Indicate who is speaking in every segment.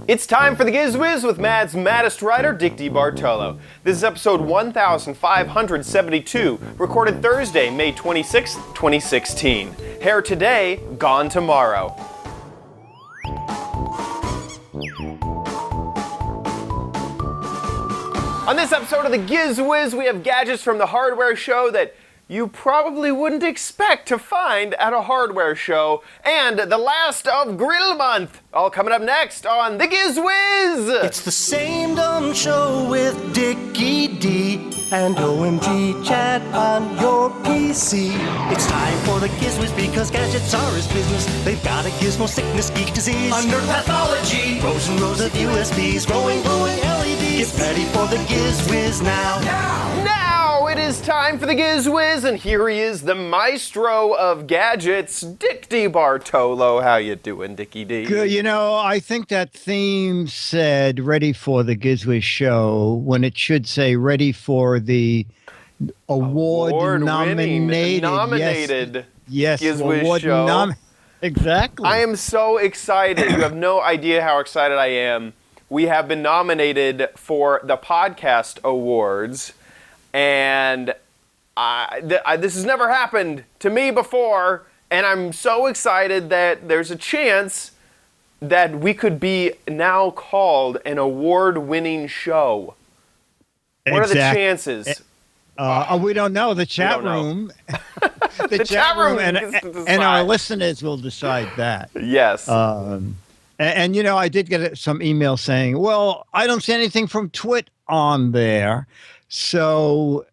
Speaker 1: It's time for the Giz Wiz with Mad's maddest writer, Dick DeBartolo. This is episode 1572, recorded Thursday, May 26, 2016. Hair today, gone tomorrow. On this episode of the Giz Wiz, we have gadgets from the hardware show that you probably wouldn't expect to find at a hardware show, and the last of Grill Month, all coming up next on the Giz Wiz.
Speaker 2: It's the same dumb show with Dickie D and OMG chat on your PC. It's time for the Giz Wiz because gadgets are his business. They've got a gizmo sickness, geek disease, under pathology, rows and rows of USBs, glowing LEDs. Get ready for the Giz Wiz now.
Speaker 1: Now it is time for the Giz Wiz, and here he is, the maestro of gadgets, Dick DeBartolo. How you doing, Dickie D?
Speaker 3: Good. You know, I think that theme said ready for the Giz Wiz show when it should say ready for the award-nominated. Yes,
Speaker 1: Giz Wiz show.
Speaker 3: Exactly.
Speaker 1: I am so excited. You have no idea how excited I am. We have been nominated for the Podcast Awards, and this has never happened to me before, and I'm so excited that there's a chance that we could be now called an award-winning show. What are the chances?
Speaker 3: We don't know. The chat room, the chat room, and our listeners will decide that.
Speaker 1: Yes.
Speaker 3: And you know, I did get some emails saying, "Well, I don't see anything from Twit on there." So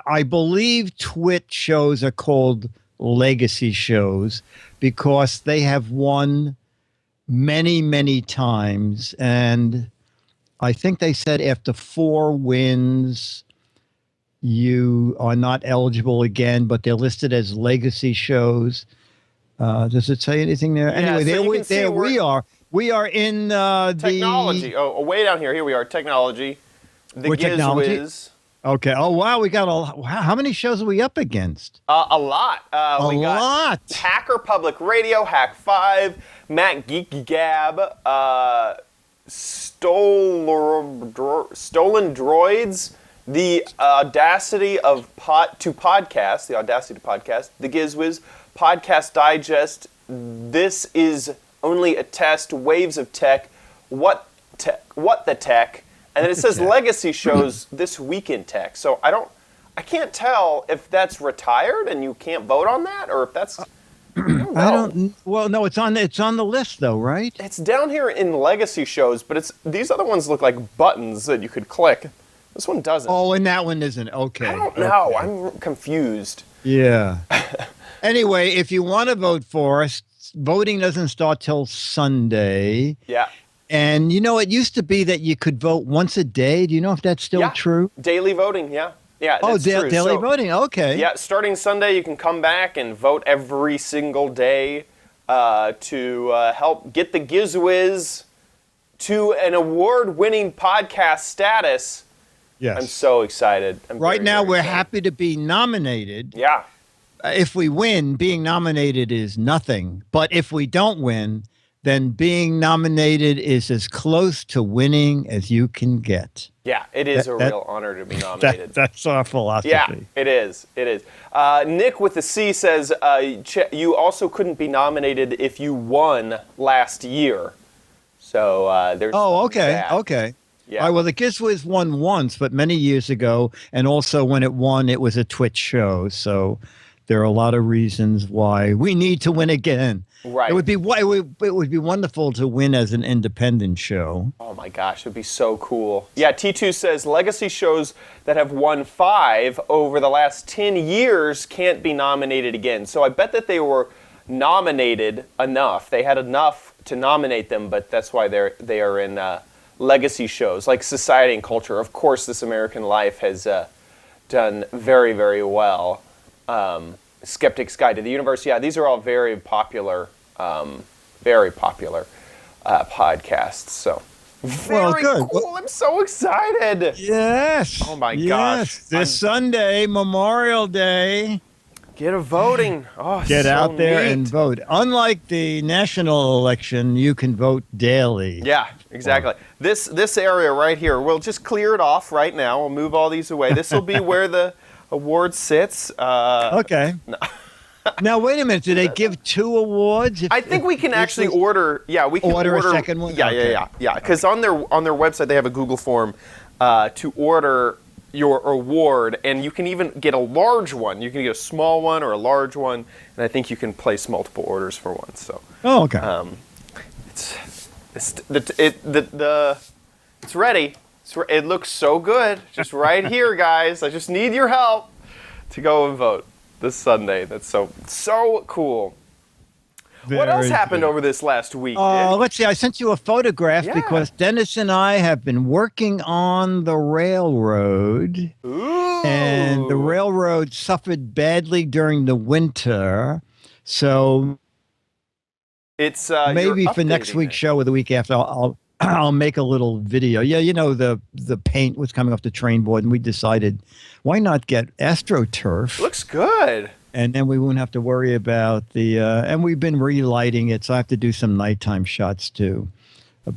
Speaker 3: I believe Twit shows are called legacy shows because they have won many, many times. And I think they said after 4 wins, you are not eligible again, but they're listed as legacy shows. Does it say anything there?
Speaker 1: Yeah,
Speaker 3: anyway,
Speaker 1: so
Speaker 3: there we are. We are in
Speaker 1: technology. Way down here. Here we are. Technology. The Giz Wiz.
Speaker 3: Okay. Oh, wow. We got how many shows are we up against?
Speaker 1: A lot.
Speaker 3: We got
Speaker 1: Hacker Public Radio, Hack 5, Mac Geeky Gab, Stolen Droids, the Audacity to Podcast, the Giz Wiz, Podcast Digest, This Is Only a Test, Waves of Tech, What the Tech, and then it says legacy shows This Week in Tech. So I can't tell if that's retired and you can't vote on that, or if that's
Speaker 3: Well, no, it's on the list though, right?
Speaker 1: It's down here in legacy shows, but these other ones look like buttons that you could click. This one doesn't.
Speaker 3: Oh, and that one isn't. Okay.
Speaker 1: I don't know. Okay. I'm confused.
Speaker 3: Yeah. Anyway, if you want to vote for us, voting doesn't start till Sunday.
Speaker 1: Yeah.
Speaker 3: And, you know, it used to be that you could vote once a day. Do you know if that's still true?
Speaker 1: Daily voting, yeah. Yeah,
Speaker 3: that's true. Daily voting, okay.
Speaker 1: Yeah, starting Sunday, you can come back and vote every single day to help get the Giz Wiz to an award-winning podcast status.
Speaker 3: Yes.
Speaker 1: I'm so excited.
Speaker 3: Right now, we're happy to be nominated.
Speaker 1: Yeah.
Speaker 3: If we win, being nominated is nothing. But if we don't win, then being nominated is as close to winning as you can get.
Speaker 1: Yeah, it is a real honor to be nominated.
Speaker 3: That's our philosophy.
Speaker 1: Yeah, it is. It is. Nick with the C says, you also couldn't be nominated if you won last year. So there's that.
Speaker 3: Okay.
Speaker 1: Yeah.
Speaker 3: All right, well, the Giz Wiz won once, but many years ago, and also when it won, it was a Twitch show. So there are a lot of reasons why we need to win again.
Speaker 1: Right.
Speaker 3: It would be wonderful to win as an independent show.
Speaker 1: Oh my gosh, it would be so cool. Yeah, T2 says legacy shows that have won 5 over the last 10 years can't be nominated again. So I bet that they were nominated enough. They had enough to nominate them, but that's why they are in legacy shows like Society and Culture. Of course, This American Life has done very, very well. Skeptic's Guide to the Universe. Yeah, these are all very popular podcasts. So very cool. I'm so excited.
Speaker 3: Yes.
Speaker 1: Oh my gosh.
Speaker 3: This Sunday, Memorial Day.
Speaker 1: Get a voting. Oh,
Speaker 3: Get
Speaker 1: so
Speaker 3: out there
Speaker 1: neat.
Speaker 3: and vote. Unlike the national election, you can vote daily.
Speaker 1: Yeah, exactly. This area right here, we'll just clear it off right now. We'll move all these away. This will be where the award sits.
Speaker 3: Okay. Now, wait a minute. Do they give 2 awards?
Speaker 1: I think we can actually order. Yeah, we can
Speaker 3: order a second one?
Speaker 1: Yeah,
Speaker 3: Okay.
Speaker 1: yeah. Because on their website they have a Google form to order your award, and you can even get a large one. You can get a small one or a large one, and I think you can place multiple orders for one. So.
Speaker 3: Oh, okay.
Speaker 1: It's ready. It looks so good. Just right here, guys. I just need your help to go and vote this Sunday. That's so cool. What else happened over this last week? Dick?
Speaker 3: Let's see. I sent you a photograph because Dennis and I have been working on the railroad.
Speaker 1: Ooh.
Speaker 3: And the railroad suffered badly during the winter. So
Speaker 1: It's
Speaker 3: maybe
Speaker 1: you're
Speaker 3: for next
Speaker 1: updating
Speaker 3: week's
Speaker 1: it.
Speaker 3: show or the week after, I'll make a little video. Yeah, the paint was coming off the train board, and we decided, why not get AstroTurf?
Speaker 1: Looks good.
Speaker 3: And then we won't have to worry about the and we've been relighting it, so I have to do some nighttime shots too.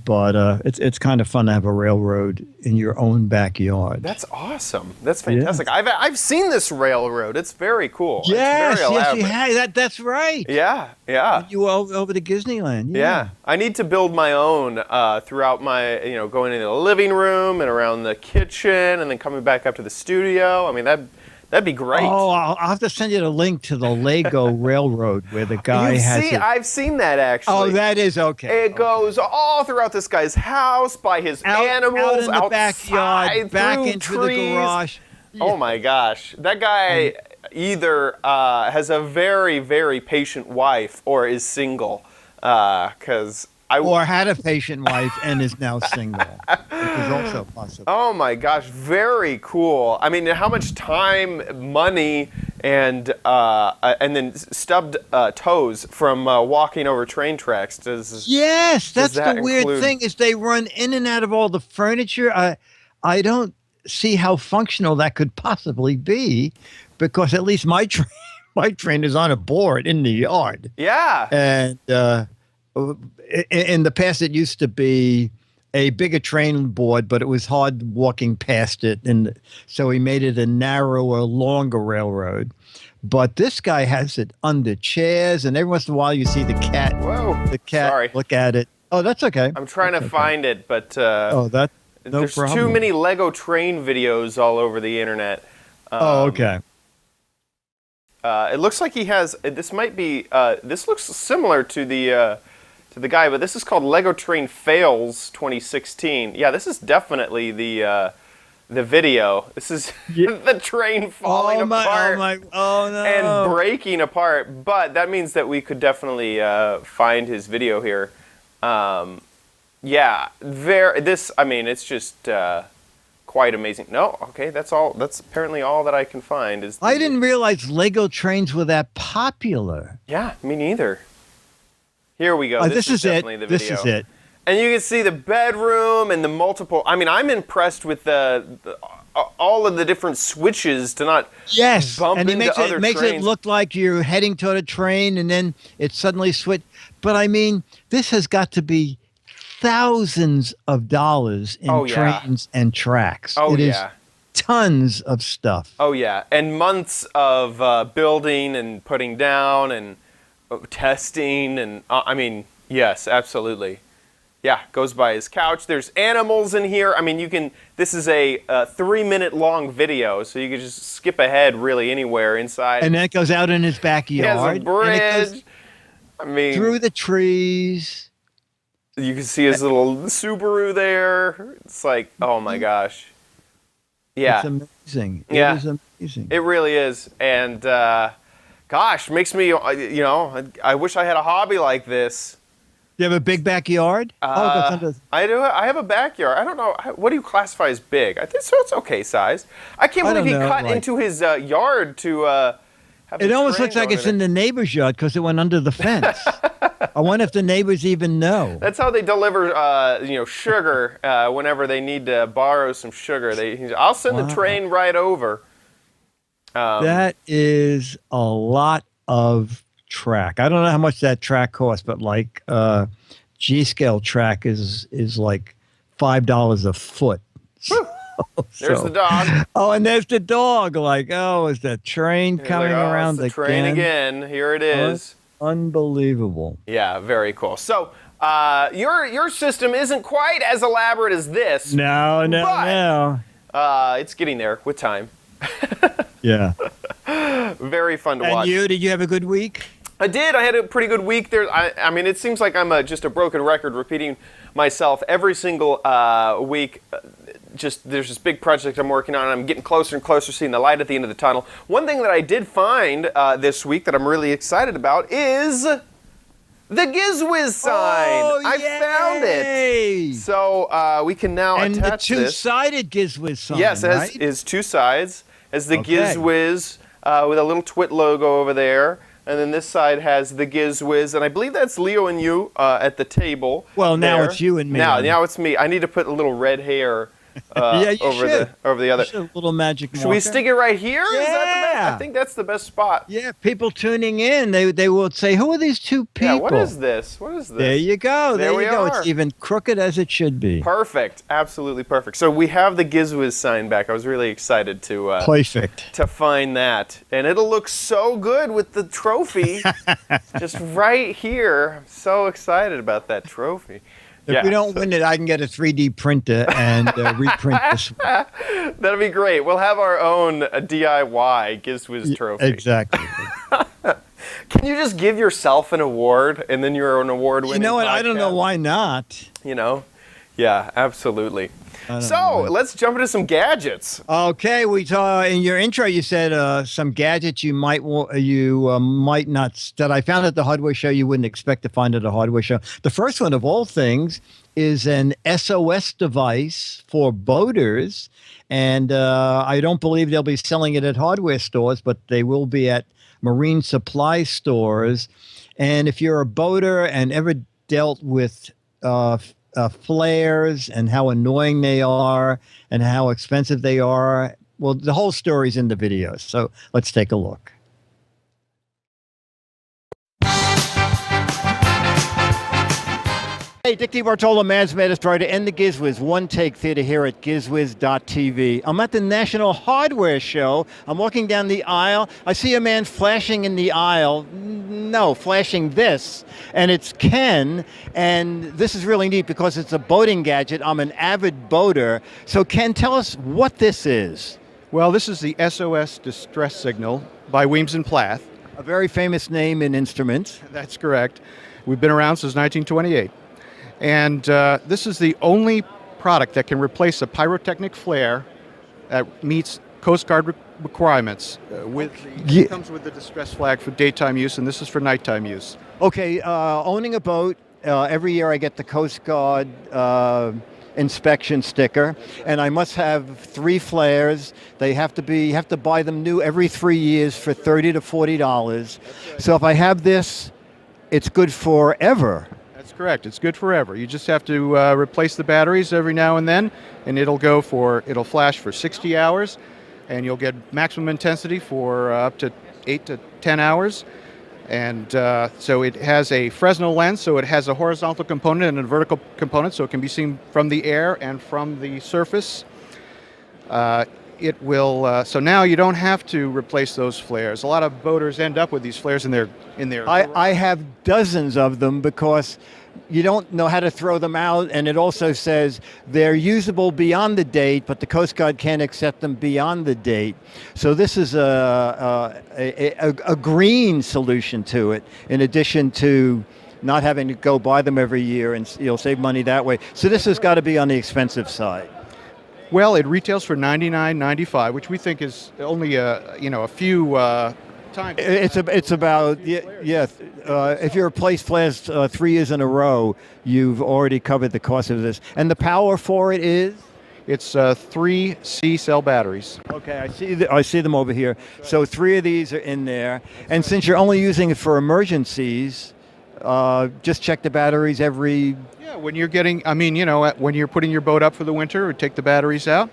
Speaker 3: But it's kind of fun to have a railroad in your own backyard.
Speaker 1: That's awesome. That's fantastic. I've seen this railroad. It's very cool.
Speaker 3: Yes,
Speaker 1: it's very
Speaker 3: yes, you
Speaker 1: elaborate.
Speaker 3: have. That's right.
Speaker 1: Yeah.
Speaker 3: You were over to Disneyland.
Speaker 1: Yeah, I need to build my own throughout my, going into the living room and around the kitchen, and then coming back up to the studio. I mean, that'd be great.
Speaker 3: Oh, I'll have to send you the link to the Lego Railroad where the guy has it.
Speaker 1: I've seen that actually.
Speaker 3: Oh, that is okay.
Speaker 1: It goes all throughout this guy's house, by his animals,
Speaker 3: out in the
Speaker 1: outside,
Speaker 3: backyard, back
Speaker 1: through
Speaker 3: into
Speaker 1: trees.
Speaker 3: the garage.
Speaker 1: Oh my gosh, that guy either has a very, very patient wife or is single, because
Speaker 3: or had a patient wife and is now single, which is also possible.
Speaker 1: Oh my gosh, very cool. I mean, how much time, money, and then stubbed toes from walking over train tracks does?
Speaker 3: Yes, that's
Speaker 1: that
Speaker 3: the weird
Speaker 1: include-
Speaker 3: thing is they run in and out of all the furniture. I don't see how functional that could possibly be, because at least my train is on a board in the yard.
Speaker 1: Yeah.
Speaker 3: And in the past, it used to be a bigger train board, but it was hard walking past it. And so he made it a narrower, longer railroad. But this guy has it under chairs, and every once in a while you see the cat.
Speaker 1: Whoa.
Speaker 3: The cat
Speaker 1: Sorry.
Speaker 3: look at it. Oh, that's okay.
Speaker 1: I'm trying to find it, but
Speaker 3: That no
Speaker 1: there's
Speaker 3: problem.
Speaker 1: too many Lego train videos all over the internet.
Speaker 3: Okay.
Speaker 1: It looks like he has. This might be. This looks similar to the guy, but this is called Lego Train Fails 2016. Yeah, this is definitely the video. This is the train falling apart.
Speaker 3: Oh no.
Speaker 1: And breaking apart. But that means that we could definitely find his video here. Yeah, it's just quite amazing. No, okay, that's all. That's apparently all that I can find.
Speaker 3: I didn't realize Lego trains were that popular.
Speaker 1: Yeah, me neither. Here we go.
Speaker 3: This is
Speaker 1: definitely
Speaker 3: it.
Speaker 1: the video.
Speaker 3: This is it.
Speaker 1: And you can see the bedroom and the multiple. I mean, I'm impressed with all of the different switches to not bump
Speaker 3: and
Speaker 1: into other
Speaker 3: it makes it
Speaker 1: trains.
Speaker 3: look like you're heading toward a train, and then it suddenly switch. But I mean, this has got to be thousands of dollars in trains and tracks.
Speaker 1: Oh,
Speaker 3: it is
Speaker 1: yeah.
Speaker 3: tons of stuff.
Speaker 1: Oh, yeah. And months of building and putting down and testing. And I mean, yes, absolutely. Yeah, goes by his couch. There's animals in here. I mean, this is a 3-minute long video, so you can just skip ahead really anywhere inside.
Speaker 3: And then it goes out in his backyard.
Speaker 1: He has a
Speaker 3: and it
Speaker 1: bridge.
Speaker 3: goes
Speaker 1: I mean,
Speaker 3: through the trees.
Speaker 1: you can see his little Subaru there. It's like, oh my gosh. Yeah.
Speaker 3: It's amazing.
Speaker 1: Yeah.
Speaker 3: It is amazing.
Speaker 1: It really is. And gosh, makes me, I wish I had a hobby like this.
Speaker 3: You have a big backyard?
Speaker 1: I do. I have a backyard. I don't know. What do you classify as big? I think so. It's okay size. I can't believe he cut into his yard to have
Speaker 3: It almost looks like it's in the neighbor's yard because it went under the fence. I wonder if the neighbors even know.
Speaker 1: That's how they deliver, sugar whenever they need to borrow some sugar. I'll send the train right over.
Speaker 3: That is a lot of track. I don't know how much that track costs, but like G-scale track is like $5 a foot.
Speaker 1: There's the dog.
Speaker 3: Oh, and there's the dog. Like, oh, is the train coming around
Speaker 1: it's the train again. Here it is.
Speaker 3: Unbelievable.
Speaker 1: Yeah, very cool. So your system isn't quite as elaborate as this.
Speaker 3: No.
Speaker 1: It's getting there with time.
Speaker 3: Yeah.
Speaker 1: Very fun to watch.
Speaker 3: And you, did you have a good week?
Speaker 1: I did. I had a pretty good week there. I mean, it seems like I'm just a broken record repeating myself every single week. Just there's this big project I'm working on, and I'm getting closer and closer, seeing the light at the end of the tunnel. One thing that I did find this week that I'm really excited about is the Giz Wiz sign.
Speaker 3: Oh,
Speaker 1: I found it. So we can now
Speaker 3: and
Speaker 1: attach
Speaker 3: the
Speaker 1: this.
Speaker 3: two-sided Giz Wiz sign,
Speaker 1: Yes, it
Speaker 3: right?
Speaker 1: has two sides. As the
Speaker 3: Okay.
Speaker 1: Giz Wiz with a little twit logo over there. And then this side has the Giz Wiz, and I believe that's Leo and you at the table.
Speaker 3: Well, now
Speaker 1: there.
Speaker 3: it's you and me.
Speaker 1: Now it's me. I need to put a little red hair
Speaker 3: Yeah, you
Speaker 1: over
Speaker 3: should.
Speaker 1: the other.
Speaker 3: You should, a little magic
Speaker 1: Should we
Speaker 3: marker.
Speaker 1: stick it right here? Is that the best?
Speaker 3: Yeah.
Speaker 1: I think that's the best spot.
Speaker 3: Yeah, people tuning in, they will say, "Who are these two people?"
Speaker 1: Yeah, what is this? What is this?
Speaker 3: There you go.
Speaker 1: There we
Speaker 3: you go.
Speaker 1: are.
Speaker 3: It's even crooked as it should be.
Speaker 1: Perfect. Absolutely perfect. So we have the Giz Wiz sign back. I was really excited to
Speaker 3: Perfect.
Speaker 1: find that. And it'll look so good with the trophy just right here. I'm so excited about that trophy.
Speaker 3: If we don't win it, I can get a 3D printer and reprint this one.
Speaker 1: That'll be great. We'll have our own DIY Giz Wiz trophy.
Speaker 3: Exactly.
Speaker 1: Can you just give yourself an award and then you're an award-winning
Speaker 3: You know what?
Speaker 1: podcast?
Speaker 3: I don't know why not.
Speaker 1: You know? Yeah, absolutely. So let's jump into some gadgets.
Speaker 3: Okay, we saw in your intro. You said some gadgets you might might not that I found at the hardware show. You wouldn't expect to find at a hardware show. The first one of all things is an SOS device for boaters, and I don't believe they'll be selling it at hardware stores, but they will be at marine supply stores. And if you're a boater and ever dealt with flares and how annoying they are and how expensive they are. Well, the whole story's in the video. So let's take a look. Hey, Dick DeBartolo, Man's Mad Destroyer to end the Giz Wiz One Take Theater here at gizwiz.tv. I'm at the National Hardware Show. I'm walking down the aisle. I see a man flashing in the aisle. No, flashing this. And it's Ken. And this is really neat because it's a boating gadget. I'm an avid boater. So Ken, tell us what this is.
Speaker 4: Well, this is the SOS distress signal by Weems and Plath.
Speaker 3: A very famous name in instruments.
Speaker 4: That's correct. We've been around since 1928. And this is the only product that can replace a pyrotechnic flare that meets Coast Guard requirements. It comes with the distress flag for daytime use, and this is for nighttime use.
Speaker 3: Okay, owning a boat, every year I get the Coast Guard inspection sticker, and I must have 3 flares. They have to be, you have to buy them new every 3 years for $30 to $40. So if I have this, it's good forever.
Speaker 4: That's correct. It's good forever. You just have to replace the batteries every now and then, and it'll flash for 60 hours, and you'll get maximum intensity for up to 8 to 10 hours. And so it has a Fresnel lens, so it has a horizontal component and a vertical component, so it can be seen from the air and from the surface. It will. So now you don't have to replace those flares. A lot of boaters end up with these flares in their.
Speaker 3: I have dozens of them because you don't know how to throw them out, and it also says they're usable beyond the date, but the Coast Guard can't accept them beyond the date. So this is a green solution to it, in addition to not having to go buy them every year, and you'll save money that way. So this has got to be on the expensive side.
Speaker 4: Well, it retails for $99.95, which we think is only a few times.
Speaker 3: It's about if you replace flares 3 years in a row, you've already covered the cost of this. And the power for it is?
Speaker 4: It's 3 C-cell batteries.
Speaker 3: Okay, I see them over here. So 3 of these are in there. And since you're only using it for emergencies, just check the batteries every.
Speaker 4: Yeah, when you're getting, when you're putting your boat up for the winter, take the batteries out,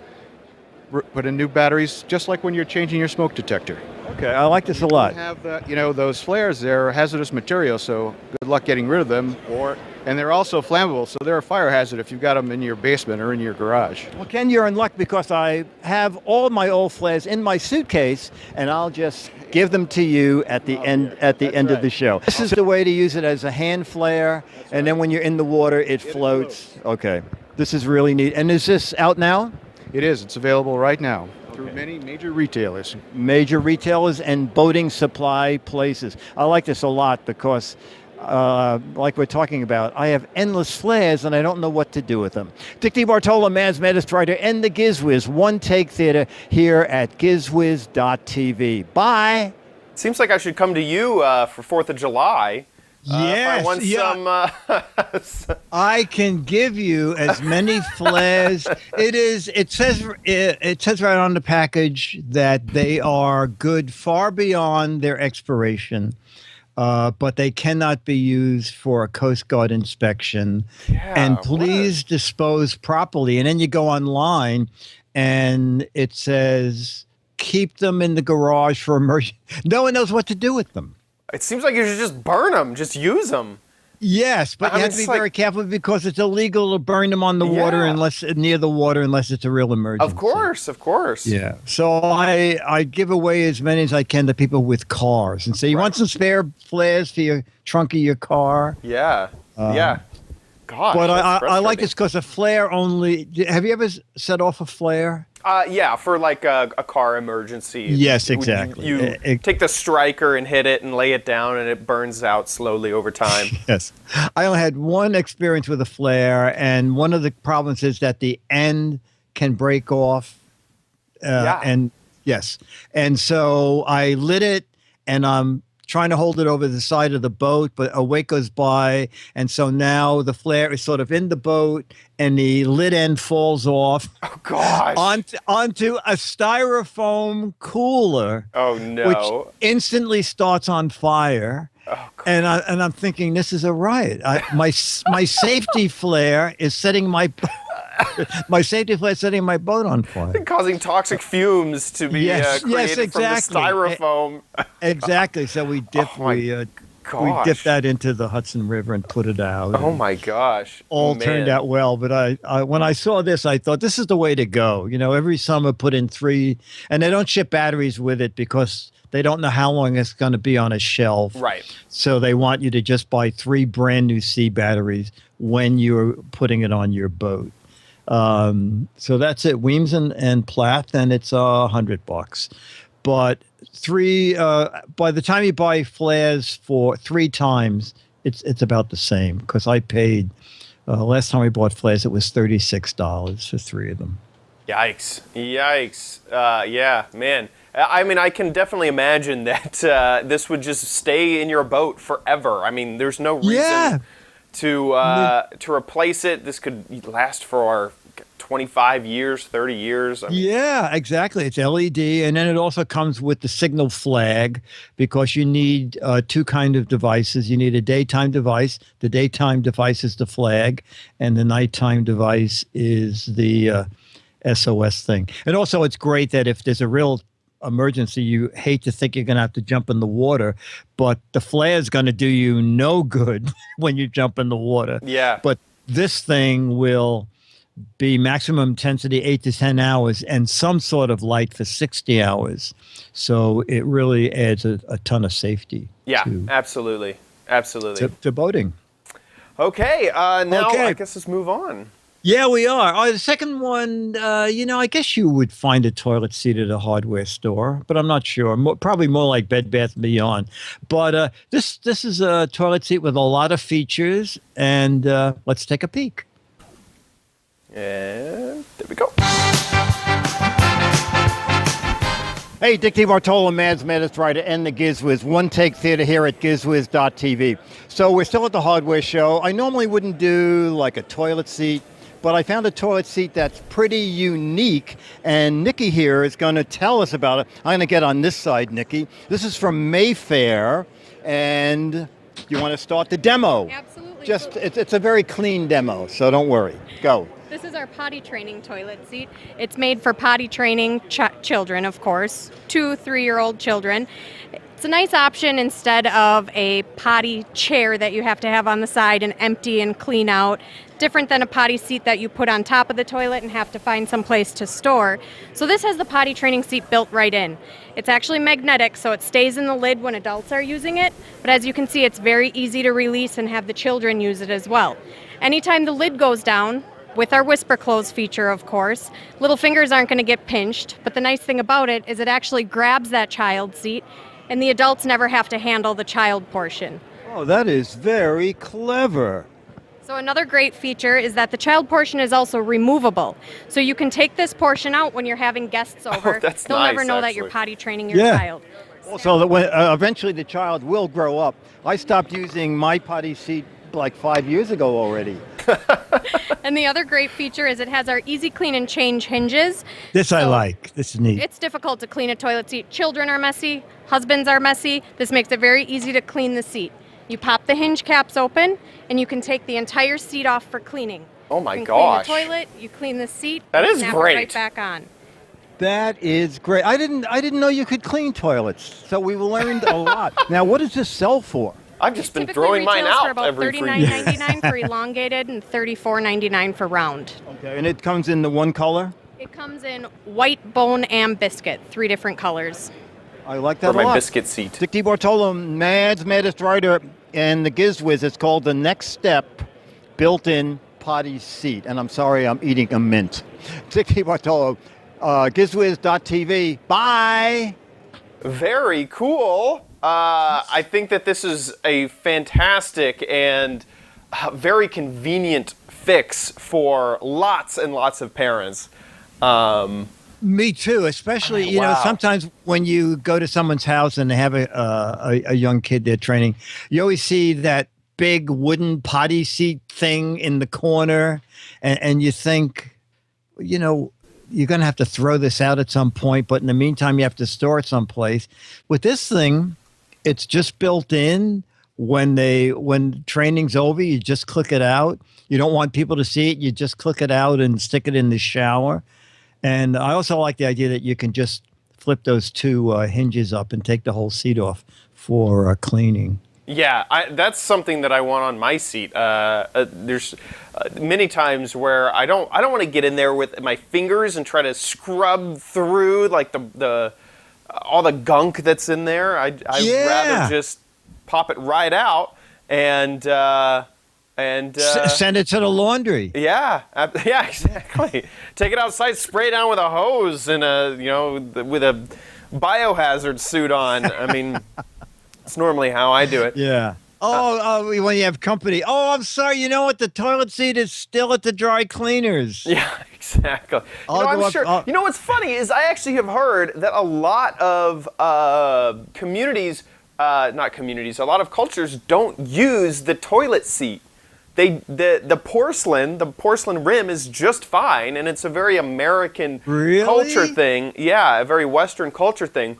Speaker 4: put in new batteries, just like when you're changing your smoke detector.
Speaker 3: Okay, I like this a lot.
Speaker 4: Have those flares, they're hazardous material, so good luck getting rid of them. And they're also flammable, so they're a fire hazard if you've got them in your basement or in your garage.
Speaker 3: Well, Ken, you're in luck because I have all my old flares in my suitcase, and I'll just give them to you at the end of the show. This is the way to use it as a hand flare, and then when you're in the water, it floats. Okay, this is really neat. And is this out now?
Speaker 4: It is. It's available right now through many major retailers.
Speaker 3: Major retailers and boating supply places. I like this a lot because like we're talking about, I have endless flares and I don't know what to do with them. Dick DeBartolo, Man's Maddest Writer, and the Giz Wiz, One Take Theater here at gizwiz.tv. Bye.
Speaker 1: Seems like I should come to you for 4th of July.
Speaker 3: Yes,
Speaker 1: if I want some.
Speaker 3: I can give you as many flares. It says right on the package that they are good far beyond their expiration. But they cannot be used for a Coast Guard inspection.
Speaker 1: Yeah,
Speaker 3: and please dispose properly. And then you go online and it says, keep them in the garage for emergency. No one knows what to do with them.
Speaker 1: It seems like you should just burn them, just use them.
Speaker 3: Yes, but you have to be very careful because it's illegal to burn them on the water unless it's a real emergency.
Speaker 1: Of course.
Speaker 3: Yeah. So I give away as many as I can to people with cars and say, you want some spare flares for your trunk of your car?
Speaker 1: Yeah. Yeah. Gosh.
Speaker 3: But I like this because a flare only. Have you ever set off a flare?
Speaker 1: Yeah, for like a car emergency.
Speaker 3: Yes, exactly.
Speaker 1: You take the striker and hit it and lay it down, and it burns out slowly over time.
Speaker 3: Yes. I only had one experience with a flare, and one of the problems is that the end can break off. And yes. And so I lit it, and I'm trying to hold it over the side of the boat, but a wake goes by, and so now the flare is sort of in the boat, and the lit end falls off.
Speaker 1: Oh gosh!
Speaker 3: Onto a styrofoam cooler.
Speaker 1: Oh no!
Speaker 3: Which instantly starts on fire.
Speaker 1: Oh, God.
Speaker 3: And I'm thinking this is a riot. My safety flare is setting my boat on fire,
Speaker 1: causing toxic fumes to be created from the styrofoam.
Speaker 3: Exactly. So we dip that into the Hudson River and put it out.
Speaker 1: Oh my gosh!
Speaker 3: All turned out well. But I when I saw this, I thought this is the way to go. Every summer put in 3, and they don't ship batteries with it because they don't know how long it's going to be on a shelf.
Speaker 1: Right.
Speaker 3: So they want you to just buy 3 brand new C batteries when you're putting it on your boat. So that's it, Weems and Plath, and it's $100. But by the time you buy flares for 3 times, it's about the same because I paid last time we bought flares it was $36 for 3 of them.
Speaker 1: Yikes! Yeah, man. I mean, I can definitely imagine that this would just stay in your boat forever. I mean, there's no reason to replace it. This could last for 25 years, 30 years.
Speaker 3: Yeah, exactly. It's LED, and then it also comes with the signal flag because you need 2 kind of devices. You need a daytime device. The daytime device is the flag, and the nighttime device is the SOS thing. And also, it's great that if there's a real emergency, you hate to think you're going to have to jump in the water, but the flare is going to do you no good when you jump in the water.
Speaker 1: Yeah.
Speaker 3: But this thing will be maximum intensity 8 to 10 hours and some sort of light for 60 hours. So it really adds a ton of safety.
Speaker 1: Yeah, absolutely.
Speaker 3: To boating.
Speaker 1: Okay, now I guess let's move on.
Speaker 3: Yeah, we are. The second one, I guess you would find a toilet seat at a hardware store, but I'm not sure. Probably more like Bed Bath & Beyond. But this is a toilet seat with a lot of features, and let's take a peek.
Speaker 1: And there we go.
Speaker 3: Hey, Dick DeBartolo, Man's Maddest Writer, and the Giz Wiz, One Take Theater here at gizwiz.tv. So we're still at the hardware show. I normally wouldn't do like a toilet seat, but I found a toilet seat that's pretty unique, and Nikki here is going to tell us about it. I'm going to get on this side, Nikki. This is from Mayfair, and you want to start the demo?
Speaker 5: Absolutely.
Speaker 3: just it's a very clean demo, so don't worry. Go.
Speaker 5: This is our potty training toilet seat. It's made for potty training children, of course, 2-3-year-old children. It's a nice option instead of a potty chair that you have to have on the side and empty and clean out. Different than a potty seat that you put on top of the toilet and have to find some place to store. So this has the potty training seat built right in. It's actually magnetic, so it stays in the lid when adults are using it. But as you can see, it's very easy to release and have the children use it as well. Anytime the lid goes down, with our whisper close feature, of course, little fingers aren't going to get pinched. But the nice thing about it is it actually grabs that child seat, and the adults never have to handle the child portion.
Speaker 3: Oh, that is very clever.
Speaker 5: So another great feature is that the child portion is also removable. So you can take this portion out when you're having guests over.
Speaker 1: Oh, that's
Speaker 5: They'll
Speaker 1: nice,
Speaker 5: never know that you're
Speaker 1: actually.
Speaker 5: potty training your
Speaker 3: Yeah.
Speaker 5: child.
Speaker 3: Also, that when eventually the child will grow up. I stopped using my potty seat like 5 years ago already.
Speaker 5: And the other great feature is it has our easy clean and change hinges.
Speaker 3: This I
Speaker 5: So
Speaker 3: like. This is neat.
Speaker 5: It's difficult to clean a toilet seat. Children are messy, husbands are messy. This makes it very easy to clean the seat. You pop the hinge caps open, and you can take the entire seat off for cleaning.
Speaker 1: Oh my
Speaker 5: you can
Speaker 1: gosh.
Speaker 5: Clean the toilet, you clean the seat.
Speaker 1: That is
Speaker 5: snap
Speaker 1: great.
Speaker 5: It right back on.
Speaker 3: That is great. I didn't know you could clean toilets. So we learned a lot. Now, what does this sell for?
Speaker 1: I've just been
Speaker 5: Typically
Speaker 1: throwing mine
Speaker 5: retails for
Speaker 1: out
Speaker 5: about
Speaker 1: every free
Speaker 5: $39.99 for elongated and $34.99 for round.
Speaker 3: Okay, and it comes in the one color?
Speaker 5: It comes in white, bone, and biscuit, 3 different colors.
Speaker 3: I like
Speaker 1: for
Speaker 3: that a
Speaker 1: my
Speaker 3: lot.
Speaker 1: biscuit seat.
Speaker 3: Dick DeBartolo, Mad's Maddest Writer, and the Giz Wiz. It's called The Next Step Built-In Potty Seat. And I'm sorry, I'm eating a mint. Dick DeBartolo, gizwiz.tv. Bye!
Speaker 1: Very cool. I think that this is a fantastic and very convenient fix for lots and lots of parents.
Speaker 3: Me too, especially, you know,
Speaker 1: Wow.
Speaker 3: sometimes when you go to someone's house and they have a young kid they're training, you always see that big wooden potty seat thing in the corner, and you think, you know, you're going to have to throw this out at some point, but in the meantime, you have to store it someplace. With this thing, it's just built in. When training's over, you just click it out. You don't want people to see it. You just click it out and stick it in the shower. And I also like the idea that you can just flip those 2 hinges up and take the whole seat off for cleaning.
Speaker 1: Yeah, that's something that I want on my seat. There's many times where I don't want to get in there with my fingers and try to scrub through like the all the gunk that's in there. I'd
Speaker 3: Yeah.
Speaker 1: rather just pop it right out and
Speaker 3: Send it to the laundry.
Speaker 1: yeah, yeah, exactly. Take it outside, spray it down with a hose and with a biohazard suit on. I mean, it's normally how I do it.
Speaker 3: Yeah. Oh, when you have company. Oh, I'm sorry. You know what? The toilet seat is still at the dry cleaners.
Speaker 1: Yeah, exactly.
Speaker 3: I'll go
Speaker 1: I'm
Speaker 3: up-
Speaker 1: sure.
Speaker 3: I'll-
Speaker 1: You know what's funny is I actually have heard that a lot of communities, not communities, a lot of cultures don't use the toilet seat. The porcelain rim is just fine, and it's a very American
Speaker 3: Really?
Speaker 1: culture thing. Yeah, a very Western culture thing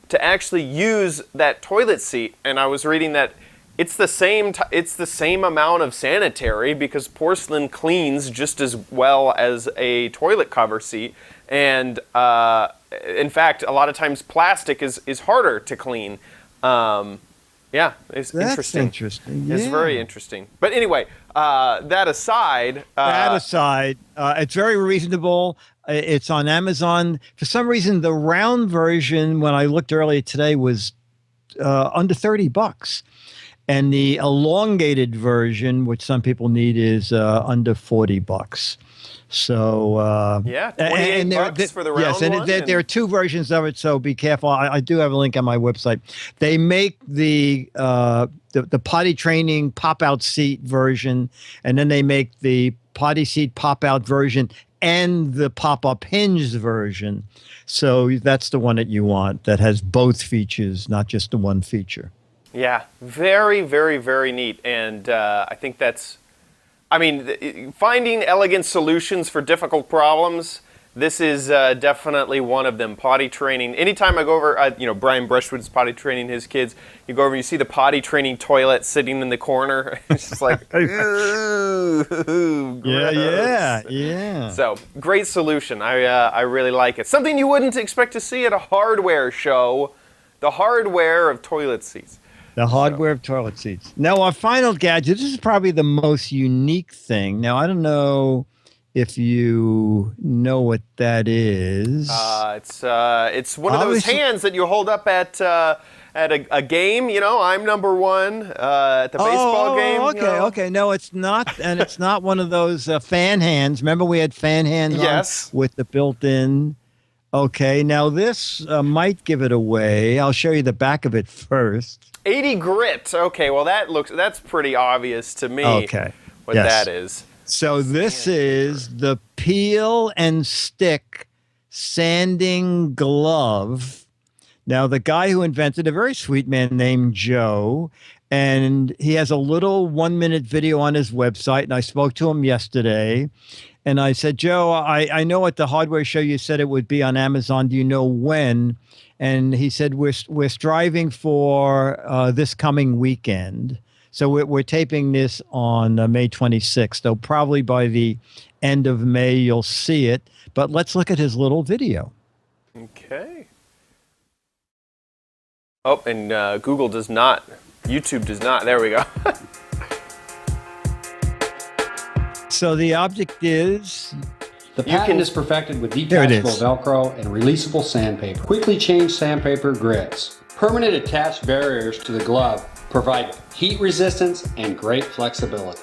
Speaker 1: to actually use that toilet seat. And I was reading that it's the same amount of sanitary because porcelain cleans just as well as a toilet cover seat. And in fact, a lot of times plastic is harder to clean. Yeah, it's
Speaker 3: That's
Speaker 1: interesting.
Speaker 3: interesting.
Speaker 1: It's
Speaker 3: Yeah.
Speaker 1: very interesting. But anyway, that aside,
Speaker 3: That aside, it's very reasonable. It's on Amazon. For some reason, the round version, when I looked earlier today, was under $30. And the elongated version, which some people need, is under $40. So
Speaker 1: Yeah, 28 bucks for the round
Speaker 3: yes, and
Speaker 1: one,
Speaker 3: there are 2 versions of it. So be careful. I do have a link on my website. They make the potty training pop out seat version, and then they make the potty seat pop out version and the pop up hinge version. So that's the one that you want that has both features, not just the one feature.
Speaker 1: yeah, very, very, very neat. And I think finding elegant solutions for difficult problems this is definitely one of them. Potty training. Anytime I go over, Brian Brushwood's potty training his kids. You go over and you see the potty training toilet sitting in the corner. It's just like, ooh,
Speaker 3: Yeah.
Speaker 1: So, great solution. I really like it. Something you wouldn't expect to see at a hardware show. The hardware of toilet seats.
Speaker 3: The hardware of toilet seats. Now, our final gadget, this is probably the most unique thing. Now, I don't know if you know what that is.
Speaker 1: It's one of those hands that you hold up at a game. I'm number one at the baseball game.
Speaker 3: Okay. No, it's not, and it's not one of those fan hands. Remember, we had fan hands
Speaker 1: Yes.
Speaker 3: on with the built-in. Okay, now this might give it away. I'll show you the back of it first.
Speaker 1: 80 grit. Okay, well that's pretty obvious to me.
Speaker 3: Okay.
Speaker 1: What that is.
Speaker 3: So this is the peel and stick sanding glove. Now, the guy who invented, a very sweet man named Joe, and he has a little 1-minute video on his website, and I spoke to him yesterday, and I said, Joe, I know at the hardware show you said it would be on Amazon. Do you know when? And he said, we're striving for this coming weekend. So we're taping this on May 26th. So probably by the end of May, you'll see it. But let's look at his little video.
Speaker 1: Okay. Oh, and Google does not. YouTube does not. There we go.
Speaker 3: So the object is...
Speaker 6: The patent is perfected with
Speaker 3: There it
Speaker 6: detachable
Speaker 3: is.
Speaker 6: Velcro and releasable sandpaper. Quickly change sandpaper grits. Permanent attached barriers to the glove provide heat resistance and great flexibility.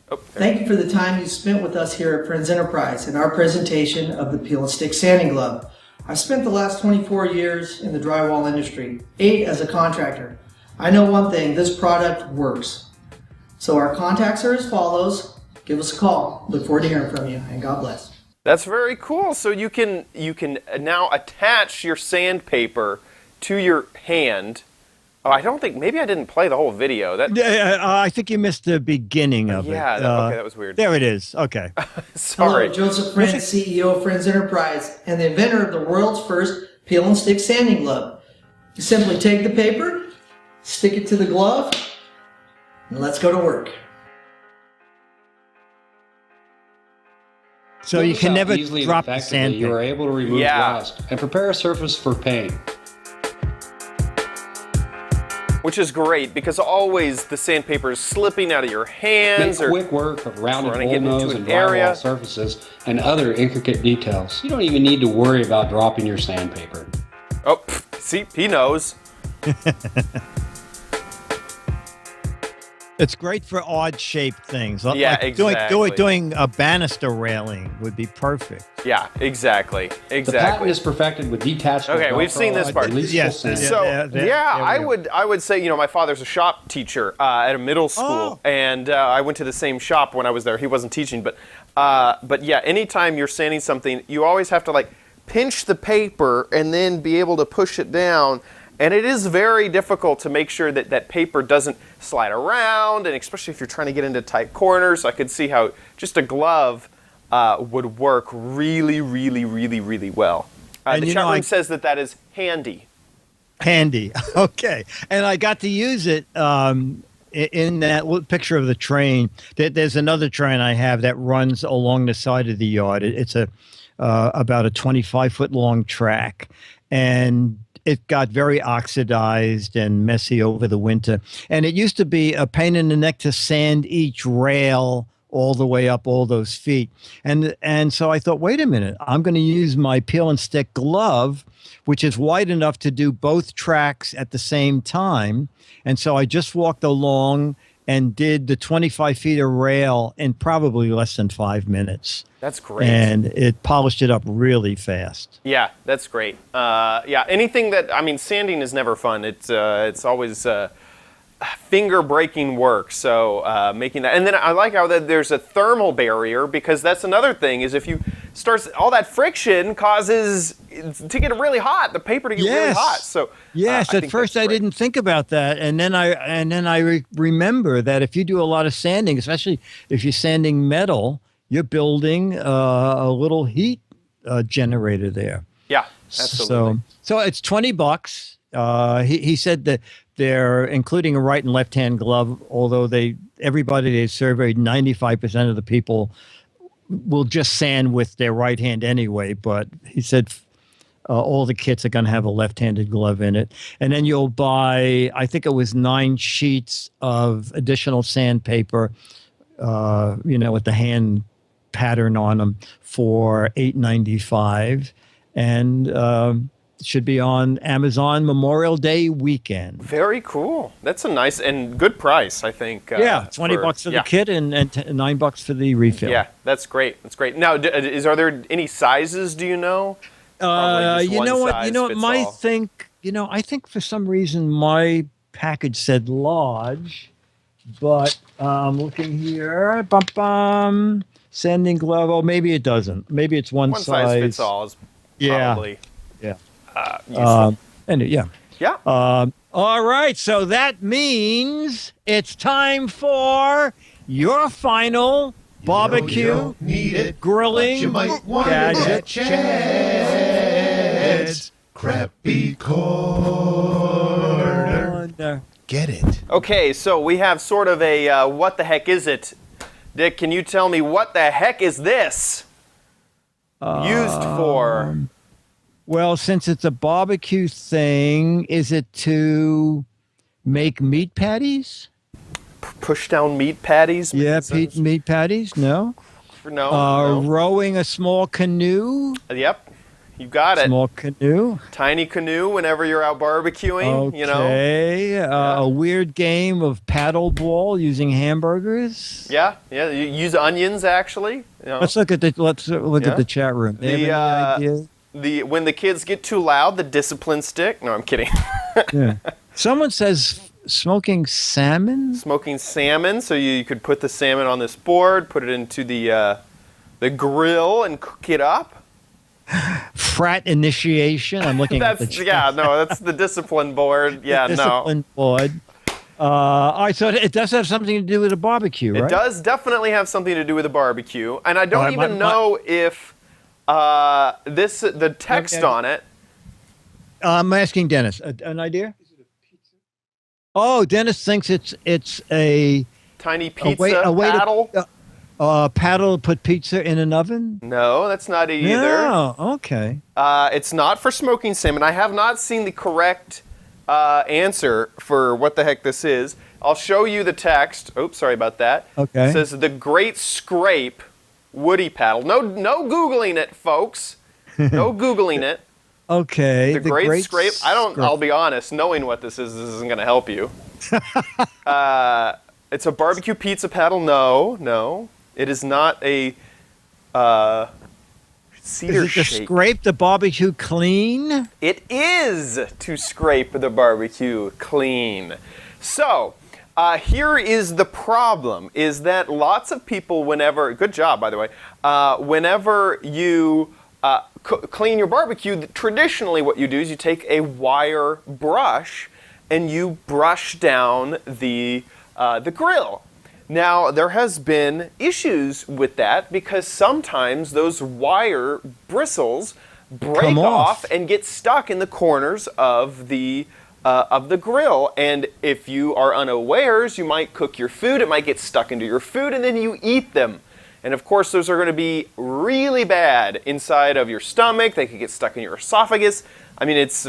Speaker 7: Thank you for the time you spent with us here at Friends Enterprise in our presentation of the Peel and Stick Sanding Glove. I've spent the last 24 years in the drywall industry, 8 as a contractor. I know one thing, this product works. So our contacts are as follows. Give us a call. Look forward to hearing from you, and God bless.
Speaker 1: That's very cool. So you can now attach your sandpaper to your hand. Oh, I don't think, maybe I didn't play the whole video.
Speaker 3: I think you missed the beginning of it.
Speaker 1: Yeah, okay, that was weird.
Speaker 3: There it is. Okay.
Speaker 1: Sorry.
Speaker 7: Hello, Joseph Friend, CEO of Friends Enterprise and the inventor of the world's first peel and stick sanding glove. You simply take the paper, stick it to the glove, and let's go to work.
Speaker 3: So you can never
Speaker 6: Easily and
Speaker 3: drop the
Speaker 6: effectively, you are
Speaker 3: sandpaper.
Speaker 6: able to remove rust and prepare a surface for paint.
Speaker 1: Which is great because always the sandpaper is slipping out of your hands.
Speaker 6: Make quick work of rounded
Speaker 1: running
Speaker 6: hole
Speaker 1: it into
Speaker 6: nose
Speaker 1: an
Speaker 6: and
Speaker 1: area.
Speaker 6: drywall surfaces and other intricate details. You don't even need to worry about dropping your sandpaper.
Speaker 1: Oh, see, he knows.
Speaker 3: It's great for odd-shaped things.
Speaker 1: Yeah,
Speaker 3: like
Speaker 1: exactly.
Speaker 3: Doing a banister railing would be perfect.
Speaker 1: Yeah, exactly.
Speaker 6: The patent is perfected with detachable
Speaker 1: Okay, we've seen this part.
Speaker 6: releasable
Speaker 3: Yes,
Speaker 6: sandpaper.
Speaker 1: So
Speaker 3: there we
Speaker 1: I would say, my father's a shop teacher at a middle school, and I went to the same shop when I was there. He wasn't teaching, but yeah, anytime you're sanding something, you always have to pinch the paper and then be able to push it down. And it is very difficult to make sure that that paper doesn't slide around, and especially if you're trying to get into tight corners. I could see how just a glove would work really, really, really, really well. The chat room says that is handy.
Speaker 3: Handy. Okay. And I got to use it in that picture of the train. There's another train I have that runs along the side of the yard. It's about a 25-foot long track. And it got very oxidized and messy over the winter. And it used to be a pain in the neck to sand each rail all the way up all those feet. And so I thought, wait a minute, I'm going to use my peel and stick glove, which is wide enough to do both tracks at the same time. And so I just walked along and did the 25 feet of rail in probably less than 5 minutes.
Speaker 1: That's great.
Speaker 3: And it polished it up really fast.
Speaker 1: Yeah, that's great. Yeah, anything sanding is never fun. It's always finger-breaking work. So making that, and then I like how there's a thermal barrier, because that's another thing. Is if you start, all that friction causes to get really hot, the paper to get really hot. So
Speaker 3: yes, at first I didn't think about that, and then I remember that if you do a lot of sanding, especially if you're sanding metal, you're building a little heat generator there.
Speaker 1: Yeah, absolutely.
Speaker 3: So it's $20. He said that they're including a right and left hand glove, although everybody they surveyed, 95% of the people will just sand with their right hand anyway. But he said all the kits are going to have a left-handed glove in it. And then you'll buy, I think it was 9 sheets of additional sandpaper, with the hand pattern on them for $8.95. And it should be on Amazon Memorial Day weekend.
Speaker 1: Very cool. That's a nice and good price, I think.
Speaker 3: $20 for the kit and $9 for the refill.
Speaker 1: Yeah, that's great. That's great. Now, are there any sizes, do you know?
Speaker 3: You know what? I think for some reason my package said large, but I'm looking here. Sanding glove. Oh, maybe it doesn't. Maybe it's one
Speaker 1: size fits all is probably.
Speaker 3: Yeah.
Speaker 1: Yeah.
Speaker 3: All right. So that means it's time for your final barbecue grilling gadget.
Speaker 8: Crappy corner. Get it.
Speaker 1: Okay, so we have sort of a what the heck is it? Dick, can you tell me what the heck is this used for?
Speaker 3: Well, since it's a barbecue thing, is it to make meat patties?
Speaker 1: Push down meat patties?
Speaker 3: Yeah, meat patties? No.
Speaker 1: No.
Speaker 3: Rowing a small canoe?
Speaker 1: Yep. You got it.
Speaker 3: Small canoe.
Speaker 1: Tiny canoe whenever you're out barbecuing,
Speaker 3: Okay. A weird game of paddle ball using hamburgers.
Speaker 1: Yeah. You use onions, actually.
Speaker 3: Let's look at the chat room. Any ideas?
Speaker 1: When the kids get too loud, the discipline stick. No, I'm kidding.
Speaker 3: Yeah. Someone says smoking salmon.
Speaker 1: Smoking salmon. So you could put the salmon on this board, put it into the grill, and cook it up.
Speaker 3: Frat initiation. I'm looking at the chat.
Speaker 1: That's the discipline board. Yeah,
Speaker 3: discipline board. All right, so it does have something to do with a barbecue, right?
Speaker 1: It does definitely have something to do with a barbecue, and I don't even know if the text on it.
Speaker 3: I'm asking Dennis. An idea? Is it a pizza? Oh, Dennis thinks it's a
Speaker 1: tiny pizza paddle.
Speaker 3: Paddle to put pizza in an oven?
Speaker 1: No, that's not it either.
Speaker 3: No, okay.
Speaker 1: It's not for smoking salmon. I have not seen the correct answer for what the heck this is. I'll show you the text. Oops, sorry about that.
Speaker 3: Okay.
Speaker 1: It says the Great Scrape Woody Paddle. No Googling it, folks. No Googling it.
Speaker 3: Okay.
Speaker 1: The Great Scrape. I'll be honest, knowing what this isn't going to help you. It's a barbecue pizza paddle. No. It is not a cedar
Speaker 3: shake. Is it to
Speaker 1: shake.
Speaker 3: scrape the barbecue clean?
Speaker 1: It is to scrape the barbecue clean. So, here is the problem, is that lots of people, good job, by the way, whenever you clean your barbecue, traditionally what you do is you take a wire brush and you brush down the grill. Now, there has been issues with that because sometimes those wire bristles break off and get stuck in the corners of the grill. And if you are unawares, you might cook your food, it might get stuck into your food, and then you eat them. And of course, those are going to be really bad inside of your stomach. They could get stuck in your esophagus. I mean, it's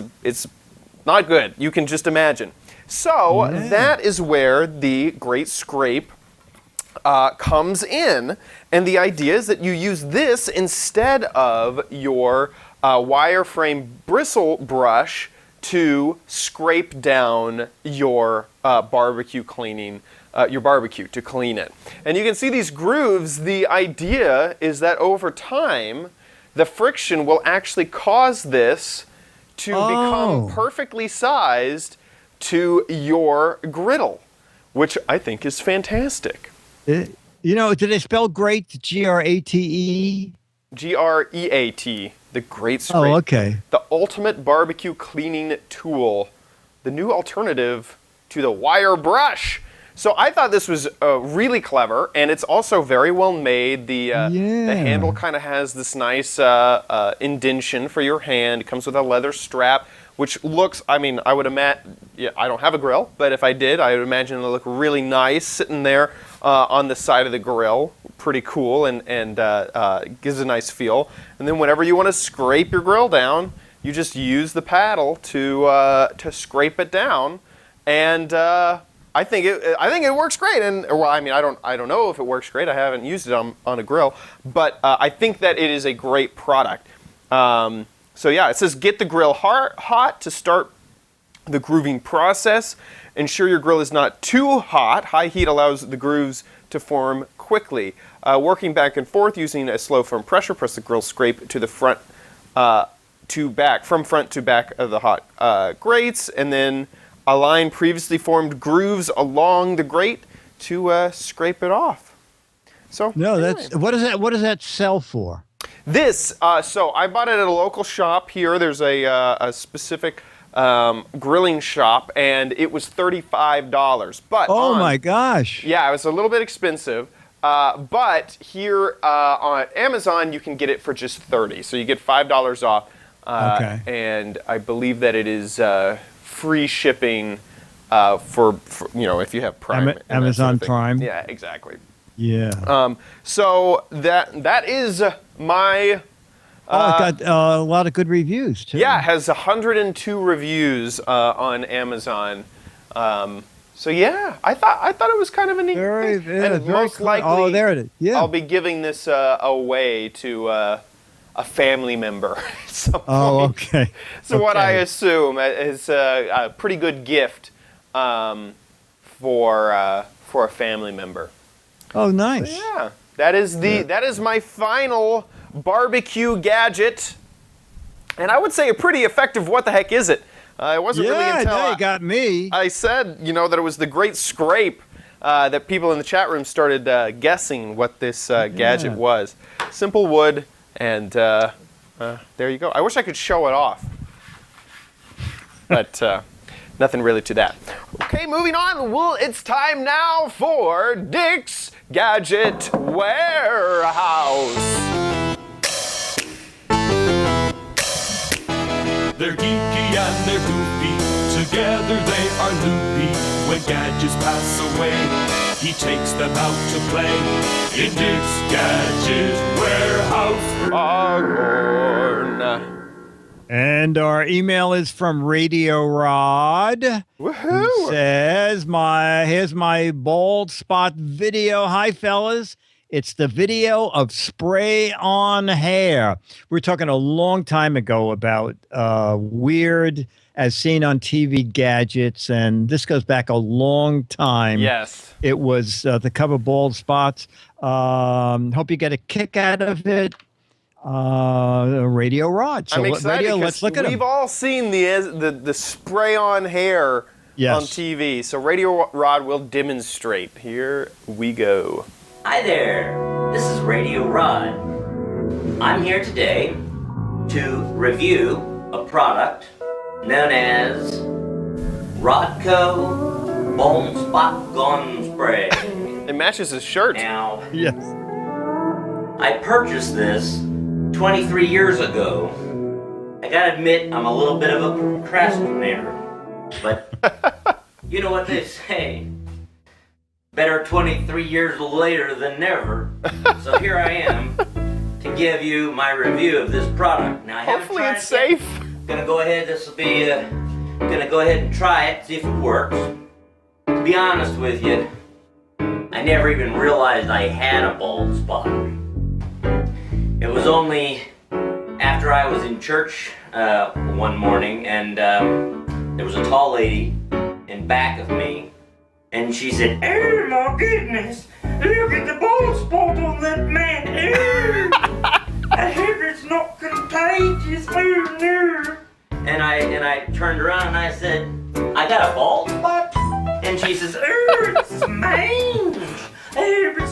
Speaker 1: not good. You can just imagine. So that is where the Great Scrape comes in, and the idea is that you use this instead of your wireframe bristle brush to scrape down your barbecue to clean it. And you can see these grooves. The idea is that over time, the friction will actually cause this to become perfectly sized to your griddle, which I think is fantastic.
Speaker 3: Do they spell great? G-R-A-T-E?
Speaker 1: G-R-E-A-T, the Great Scrape.
Speaker 3: Oh, okay.
Speaker 1: The ultimate barbecue cleaning tool, the new alternative to the wire brush. So I thought this was really clever, and it's also very well made. The handle kind of has this nice indentation for your hand. It comes with a leather strap, which looks, I mean, I would imagine, I don't have a grill, but if I did, I would imagine it would look really nice sitting there on the side of the grill. Pretty cool, and gives a nice feel. And then whenever you want to scrape your grill down, you just use the paddle to scrape it down, and I think it works great. And well, I mean, I don't know if it works great. I haven't used it on a grill, but I think that it is a great product. So yeah, it says get the grill hot to start the grooving process. Ensure your grill is not too hot. High heat allows the grooves to form quickly. Working back and forth using a slow firm pressure, press the grill scrape to the front to back, from front to back of the hot grates, and then align previously formed grooves along the grate to scrape it off. So
Speaker 3: no, that's what does that sell for?
Speaker 1: This, so I bought it at a local shop here. There's a specific grilling shop, and it was $35. But
Speaker 3: my gosh!
Speaker 1: Yeah, it was a little bit expensive. But here on Amazon, you can get it for just $30. So you get $5 off.
Speaker 3: Okay.
Speaker 1: And I believe that it is free shipping for if you have Prime.
Speaker 3: Amazon Prime.
Speaker 1: Yeah, exactly.
Speaker 3: Yeah.
Speaker 1: So that is my.
Speaker 3: It got a lot of good reviews too.
Speaker 1: Yeah, it has 102 reviews on Amazon. So yeah, I thought it was kind of a neat thing. And most likely,
Speaker 3: oh, there it is. Yeah.
Speaker 1: I'll be giving this away to a family member at some point.
Speaker 3: Oh, okay.
Speaker 1: So what I assume is a pretty good gift for a family member.
Speaker 3: Oh, nice.
Speaker 1: So yeah, that is my final barbecue gadget, and I would say a pretty effective. What the heck is it? It wasn't really until
Speaker 3: you got me.
Speaker 1: I said, that it was the Great Scrape that people in the chat room started guessing what this gadget was. Simple wood, and there you go. I wish I could show it off, but nothing really to that. Okay, moving on. Well, it's time now for Dick's Gadget Warehouse.
Speaker 8: They're geeky and they're goofy, together they are loopy. When gadgets pass away, he takes them out to play in Dick's Gadget Warehouse.
Speaker 1: Foghorn.
Speaker 3: And our email is from Radio Rod.
Speaker 1: Woohoo!
Speaker 3: Who says, here's my bald spot video. Hi, fellas. It's the video of spray on hair. We were talking a long time ago about weird, as seen on TV gadgets, and this goes back a long time.
Speaker 1: Yes.
Speaker 3: It was the cover bald spots. Hope you get a kick out of it. Radio Rod. So
Speaker 1: I'm excited
Speaker 3: Radio, let's look at
Speaker 1: we've all seen the spray on hair on TV. So Radio Rod will demonstrate. Here we go.
Speaker 9: Hi there, this is Radio Rod. I'm here today to review a product known as Rodco Bald Spot Gun Spray.
Speaker 1: It matches his shirt.
Speaker 9: Now,
Speaker 3: yes.
Speaker 9: I purchased this 23 years ago. I gotta admit, I'm a little bit of a procrastinator, but you know what they say. Better 23 years later than never. So here I am to give you my review of this product. Now I haven't
Speaker 1: Hopefully
Speaker 9: tried
Speaker 1: it's
Speaker 9: it yet.
Speaker 1: safe.
Speaker 9: Gonna go ahead. This will be. Gonna go ahead and try it, see if it works. To be honest with you, I never even realized I had a bald spot. It was only after I was in church one morning, and there was a tall lady in back of me. And she said, "Oh my goodness, look at the bald spot on that man. Oh, I hope it's not contagious. Oh no." And I turned around and I said, "I got a bald spot?" And she says, "Oh, it's strange.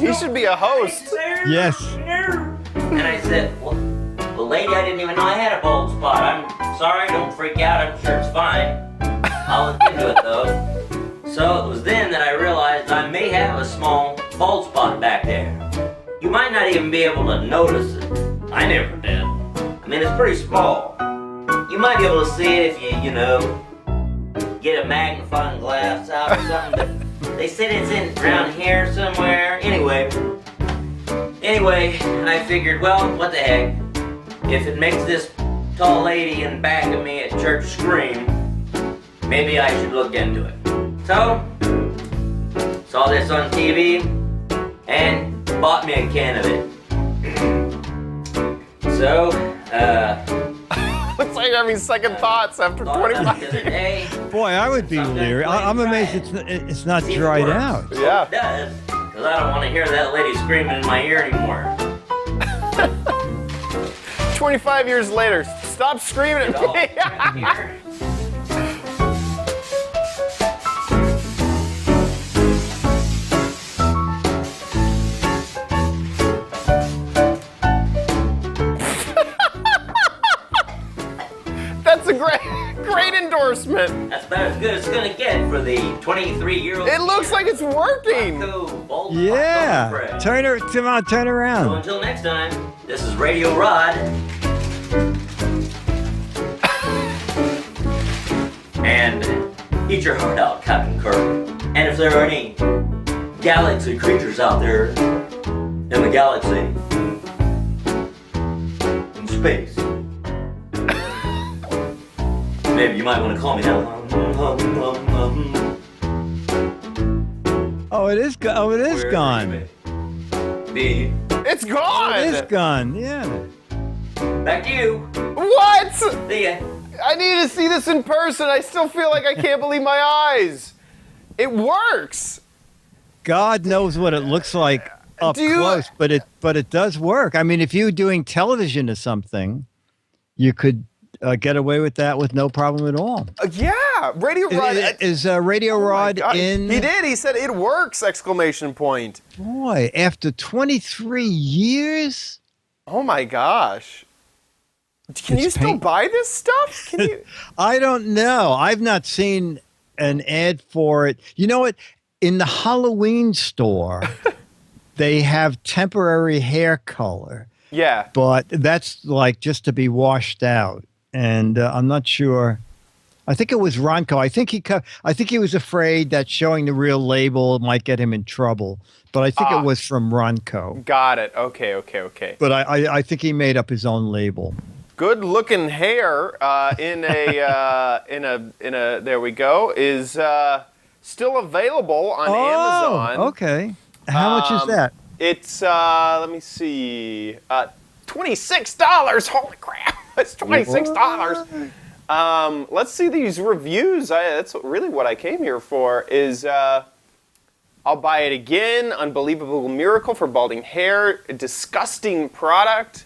Speaker 1: He should be a host.
Speaker 3: Yes.
Speaker 9: No." And I said, well, lady, I didn't even know I had a bald spot. I'm sorry, don't freak out. I'm sure it's fine. I'll look into it though. So it was then that I realized I may have a small bald spot back there. You might not even be able to notice it. I never did. I mean, it's pretty small. You might be able to see it if you get a magnifying glass out or something, but they said it's in around here somewhere. Anyway, I figured, well, what the heck? If it makes this tall lady in back of me at church scream, maybe I should look into it. So, saw this on TV and bought me a can of it. So,
Speaker 1: Looks like you're having second thoughts after
Speaker 9: thought about
Speaker 1: 25
Speaker 9: it the other
Speaker 1: years.
Speaker 9: day.
Speaker 3: Boy, I would be leery. I'm amazed it's not
Speaker 9: See if it
Speaker 3: dried
Speaker 9: works.
Speaker 3: out.
Speaker 1: Yeah.
Speaker 9: It does, because I don't want to hear that lady screaming in my ear anymore.
Speaker 1: 25 years later, stop screaming
Speaker 9: Oh,
Speaker 1: at me.
Speaker 9: here.
Speaker 1: That's a great endorsement.
Speaker 9: That's about as good as it's gonna get for the 23-year-old.
Speaker 1: It looks like it's working.
Speaker 3: Yeah. Turn
Speaker 9: So
Speaker 3: around.
Speaker 9: until next time, this is Radio Rod. And eat your heart out, Captain Kirk. And if there are any galaxy creatures out there in the galaxy, in space, maybe you might want to call me now.
Speaker 3: Oh, it is
Speaker 9: Where
Speaker 3: gone.
Speaker 9: you may Be.
Speaker 1: It's gone.
Speaker 3: It is gone. Yeah.
Speaker 9: Back to you.
Speaker 1: What?
Speaker 9: See ya.
Speaker 1: I need to see this in person. I still feel like I can't believe my eyes. It works.
Speaker 3: God knows what it looks like up close, but it does work. I mean, if you're doing television or something, you could get away with that with no problem at all.
Speaker 1: Yeah, Radio Rod.
Speaker 3: Is Radio Rod
Speaker 1: God.
Speaker 3: in?
Speaker 1: He did. He said it works! Exclamation point.
Speaker 3: Boy, after 23 years.
Speaker 1: Oh my gosh. Can you still buy this stuff? Can you?
Speaker 3: I don't know. I've not seen an ad for it. You know what? In the Halloween store, they have temporary hair color.
Speaker 1: Yeah.
Speaker 3: But that's like just to be washed out. And I'm not sure. I think it was Ronco. I think he was afraid that showing the real label might get him in trouble. But I think it was from Ronco.
Speaker 1: Got it. Okay.
Speaker 3: But I think he made up his own label.
Speaker 1: Good looking hair in a there we go is still available on Amazon.
Speaker 3: Okay. How much is that?
Speaker 1: It's let me see, $26. Holy crap! It's $26. Let's see these reviews. That's really what I came here for. Is I'll buy it again. Unbelievable miracle for balding hair. A disgusting product.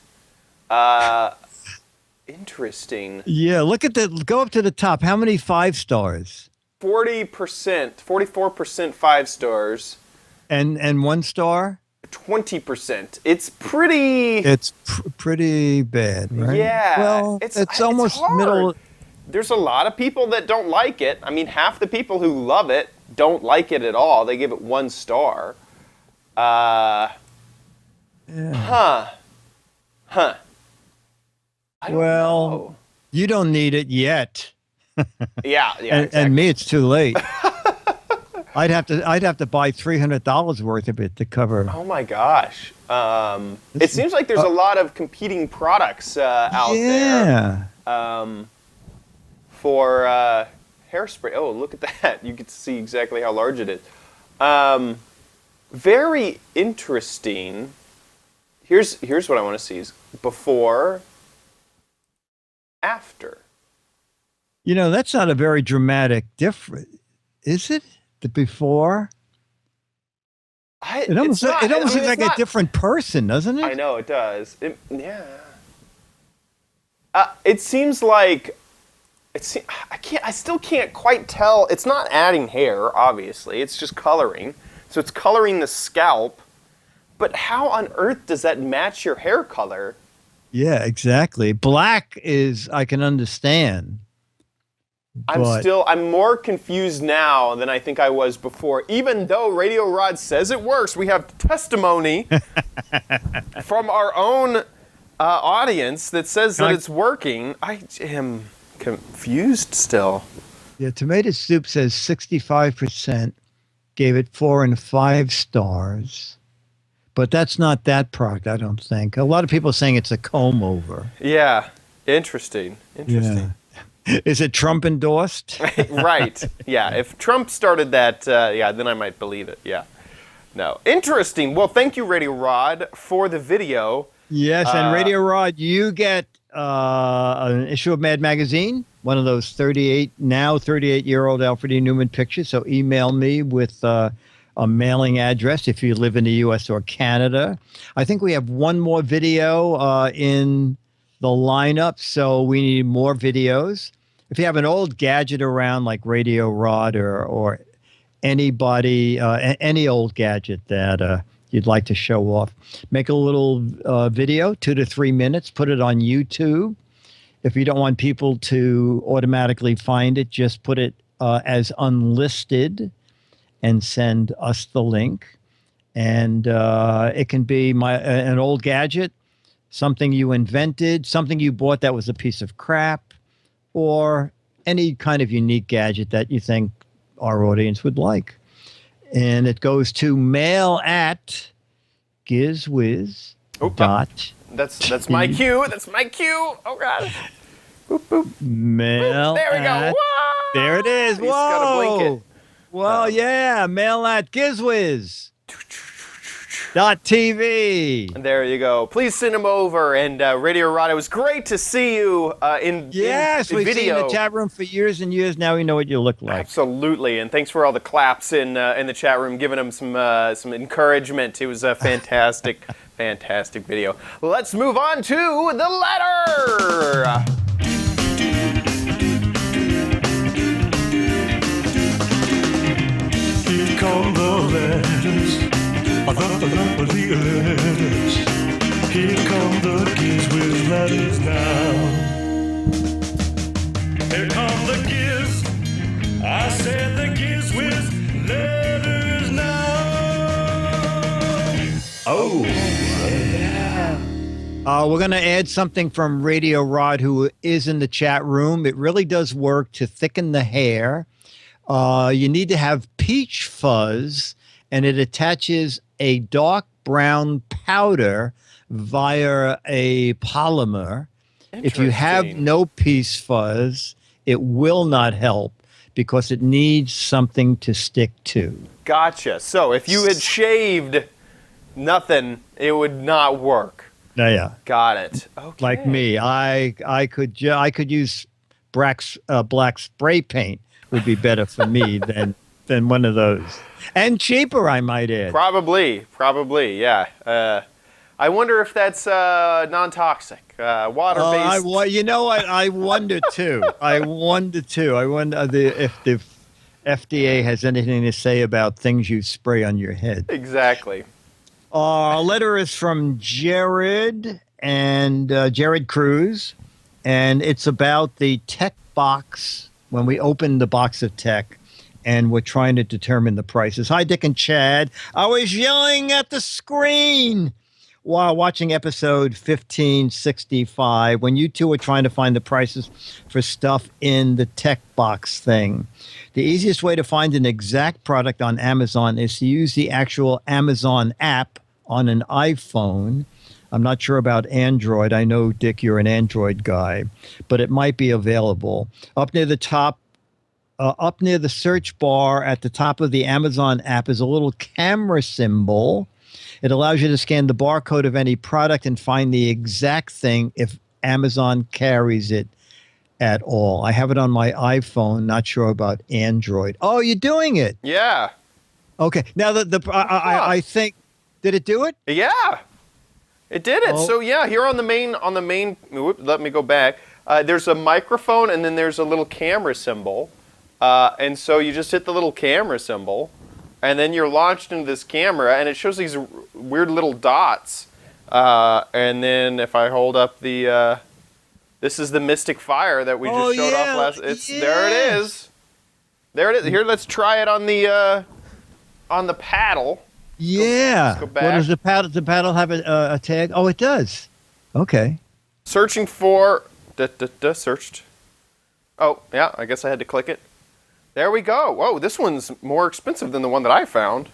Speaker 1: Interesting.
Speaker 3: Yeah, go up to the top. How many 5 stars?
Speaker 1: 40%, 44% 5 stars.
Speaker 3: And 1 star?
Speaker 1: 20%. It's pretty.
Speaker 3: It's pretty bad, right?
Speaker 1: Yeah.
Speaker 3: Well, it's almost
Speaker 1: hard.
Speaker 3: middle.
Speaker 1: There's a lot of people that don't like it. I mean, half the people who love it don't like it at all. They give it 1 star.
Speaker 3: Yeah.
Speaker 1: Huh. I don't know.
Speaker 3: You don't need it yet.
Speaker 1: Yeah.
Speaker 3: And me, it's too late. I'd have to buy $300 worth of it to cover.
Speaker 1: Oh my gosh. It seems like there's a lot of competing products out there. For hairspray. Oh, look at that. You get to see exactly how large it is. Very interesting. Here's what I want to see is before, after.
Speaker 3: You know, that's not a very dramatic difference, is it? The before? It almost looks like a different person, doesn't it?
Speaker 1: I know, it does. Yeah. It seems like I still can't quite tell. It's not adding hair, obviously. It's just coloring. So it's coloring the scalp. But how on earth does that match your hair color?
Speaker 3: Yeah, exactly. Black is, I can understand.
Speaker 1: I'm more confused now than I think I was before. Even though Radio Rod says it works, we have testimony from our own audience that says that it's working. I am confused still.
Speaker 3: Yeah, Tomato Soup says 65% gave it 4 and 5 stars. But that's not that product, I don't think. A lot of people are saying it's a comb over.
Speaker 1: Yeah, interesting.
Speaker 3: Yeah. Is it Trump endorsed?
Speaker 1: Right. Yeah. If Trump started that, then I might believe it. Yeah. No. Interesting. Well, thank you, Radio Rod, for the video.
Speaker 3: Yes, and Radio Rod, you get an issue of Mad Magazine, one of those 38-year-old Alfred E. Newman pictures. So email me with a mailing address if you live in the U.S. or Canada. I think we have one more video in the lineup, so we need more videos. If you have an old gadget around like Radio Rod or anybody, any old gadget that you'd like to show off, make a little video, 2 to 3 minutes, put it on YouTube. If you don't want people to automatically find it, just put it as unlisted and send us the link. And it can be an old gadget, something you invented, something you bought that was a piece of crap, or any kind of unique gadget that you think our audience would like. And it goes to mail at Giz Wiz.
Speaker 1: That's my cue. That's my cue. Oh, God.
Speaker 3: Boop, boop. Mail
Speaker 1: there we go. Whoa!
Speaker 3: There it is.
Speaker 1: He's got to blink it.
Speaker 3: Well, yeah. Mail at GizWiz.tv.
Speaker 1: And there you go. Please send them over. And Radio Rod, it was great to see you in
Speaker 3: Yes,
Speaker 1: in
Speaker 3: we've
Speaker 1: video.
Speaker 3: seen the chat room for years and years. Now we know what you look like.
Speaker 1: Absolutely. And thanks for all the claps in the chat room, giving them some encouragement. It was a fantastic, fantastic video. Let's move on to the letter.
Speaker 8: Here come the letters, the letters. Here come the Giz Wiz letters now. Here come the Giz, I said the Giz Wiz letters now. Oh, yeah.
Speaker 3: We're going to add something from Radio Rod, who is in the chat room. It really does work to thicken the hair. You need to have peach fuzz, and it attaches a dark brown powder via a polymer. If you have no peach fuzz, it will not help because it needs something to stick to.
Speaker 1: Gotcha. So if you had shaved nothing, it would not work.
Speaker 3: Yeah.
Speaker 1: Got it. Okay.
Speaker 3: Like me, I could use black spray paint. Would be better for me than one of those, and cheaper, I might add.
Speaker 1: Probably, yeah. I wonder if that's non-toxic, water-based.
Speaker 3: You know what? I wonder too. I wonder if the FDA has anything to say about things you spray on your head.
Speaker 1: Exactly.
Speaker 3: Our letter is from Jared and Jared Cruz, and it's about the tech box. When we opened the box of tech and we're trying to determine the prices. Hi, Dick and Chad. I was yelling at the screen while watching episode 1565 when you two were trying to find the prices for stuff in the tech box thing. The easiest way to find an exact product on Amazon is to use the actual Amazon app on an iPhone. I'm not sure about Android. I know, Dick, you're an Android guy, but it might be available. Up near the search bar at the top of the Amazon app is a little camera symbol. It allows you to scan the barcode of any product and find the exact thing if Amazon carries it at all. I have it on my iPhone, not sure about Android. Oh, you're doing it?
Speaker 1: Yeah.
Speaker 3: Okay. Now, I think, did it do it?
Speaker 1: Yeah. It did it. Oh. So yeah, here on the main, let me go back. There's a microphone and then there's a little camera symbol. And so you just hit the little camera symbol and then you're launched into this camera and it shows these weird little dots. And then if I hold up the This is the Mystic Fire that we just
Speaker 3: Oh,
Speaker 1: showed
Speaker 3: yeah,
Speaker 1: off last. There it is. There it is. Here, let's try it on the paddle.
Speaker 3: Yeah.
Speaker 1: Let's go back.
Speaker 3: What does the paddle? Does the paddle have a tag? Oh, it does. Okay.
Speaker 1: Searching for searched. Oh, yeah, I guess I had to click it. There we go. Whoa, this one's more expensive than the one that I found.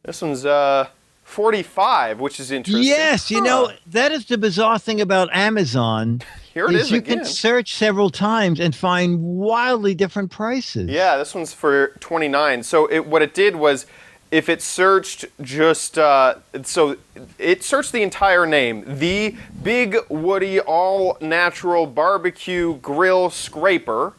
Speaker 1: This one's $45, which is interesting.
Speaker 3: Yes, you know, that is the bizarre thing about Amazon.
Speaker 1: Here it is
Speaker 3: you
Speaker 1: again.
Speaker 3: can search several times and find wildly different prices.
Speaker 1: Yeah, this one's for $29. So what it did was, if it searched just, so it searched the entire name, the Big Woody All Natural Barbecue Grill Scraper,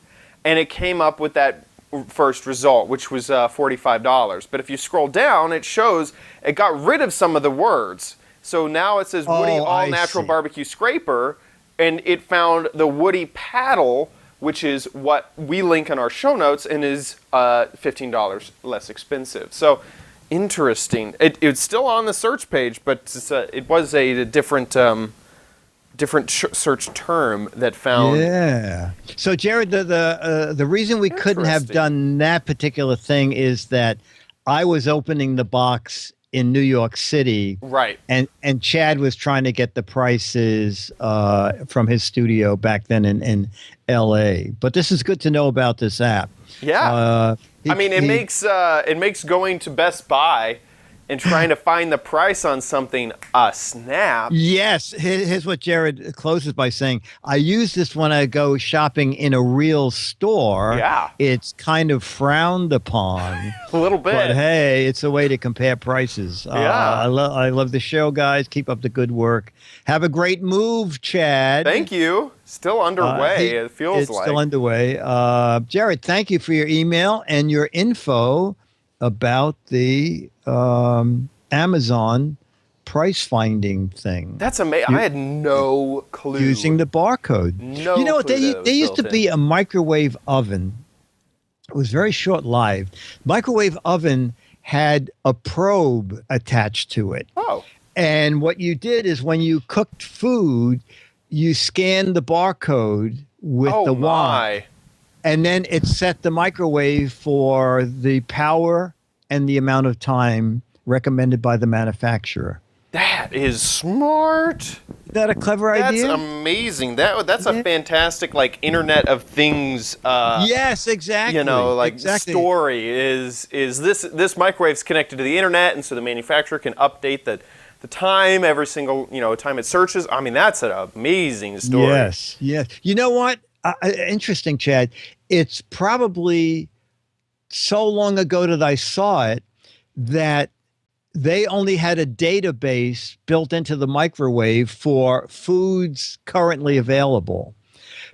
Speaker 1: and it came up with that first result, which was $45. But if you scroll down, it shows it got rid of some of the words. So now it says Woody All Natural Barbecue Scraper, and it found the Woody Paddle, which is what we link in our show notes, and is $15 less expensive. So interesting. It's still on the search page, but it was a different search term that found.
Speaker 3: Yeah. So Jared, the reason we couldn't have done that particular thing is that I was opening the box in New York City,
Speaker 1: right?
Speaker 3: And Chad was trying to get the prices from his studio back then in L.A. But this is good to know about this app.
Speaker 1: Yeah. It makes going to Best Buy and trying to find the price on something a snap.
Speaker 3: Yes. Here's what Jared closes by saying. I use this when I go shopping in a real store.
Speaker 1: Yeah.
Speaker 3: It's kind of frowned upon.
Speaker 1: A little bit.
Speaker 3: But hey, it's a way to compare prices.
Speaker 1: Yeah.
Speaker 3: I love the show, guys. Keep up the good work. Have a great move, Chad.
Speaker 1: Thank you. Still underway, it feels like.
Speaker 3: It's still underway. Jared, thank you for your email and your info about the Amazon price finding thing.
Speaker 1: That's amazing. I had no clue.
Speaker 3: Using the barcode.
Speaker 1: No
Speaker 3: You know what?
Speaker 1: clue
Speaker 3: There used to
Speaker 1: built
Speaker 3: be
Speaker 1: in.
Speaker 3: a microwave oven. It was very short-lived. Microwave oven had a probe attached to it.
Speaker 1: Oh.
Speaker 3: And what you did is when you cooked food, you scanned the barcode with the wand. And then it set the microwave for the power and the amount of time recommended by the manufacturer.
Speaker 1: That is smart.
Speaker 3: Is that a clever idea?
Speaker 1: That's amazing. That's a fantastic Internet of Things.
Speaker 3: Yes, exactly.
Speaker 1: Story is this microwave's connected to the internet, and so the manufacturer can update the time every single time it searches. I mean, that's an amazing story.
Speaker 3: Yes. You know what? Interesting, Chad. It's probably so long ago that I saw it that they only had a database built into the microwave for foods currently available.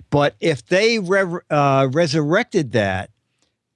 Speaker 3: But if they resurrected that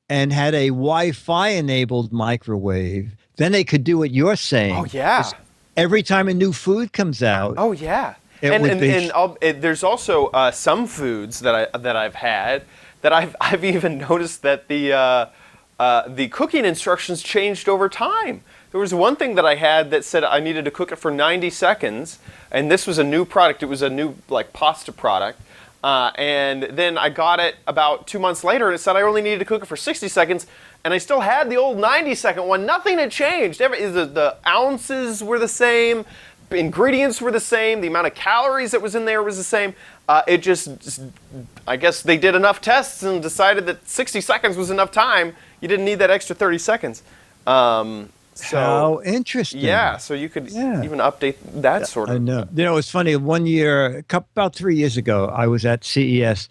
Speaker 3: and had a Wi-Fi enabled microwave, then they could do what you're saying.
Speaker 1: Oh, yeah.
Speaker 3: Every time a new food comes out.
Speaker 1: Oh, yeah. There's also some foods that I've had that I've even noticed that the cooking instructions changed over time. There was one thing that I had that said I needed to cook it for 90 seconds, and this was a new product. It was a new pasta product, and then I got it about 2 months later, and it said I only needed to cook it for 60 seconds, and I still had the old 90-second one. Nothing had changed. The ounces were the same. Ingredients were the same. The amount of calories that was in there was the same. I guess they did enough tests and decided that 60 seconds was enough time. You didn't need that extra 30 seconds.
Speaker 3: How interesting.
Speaker 1: Yeah, so you could even update that sort of.
Speaker 3: I know. It's funny. One year, about 3 years ago, I was at CES,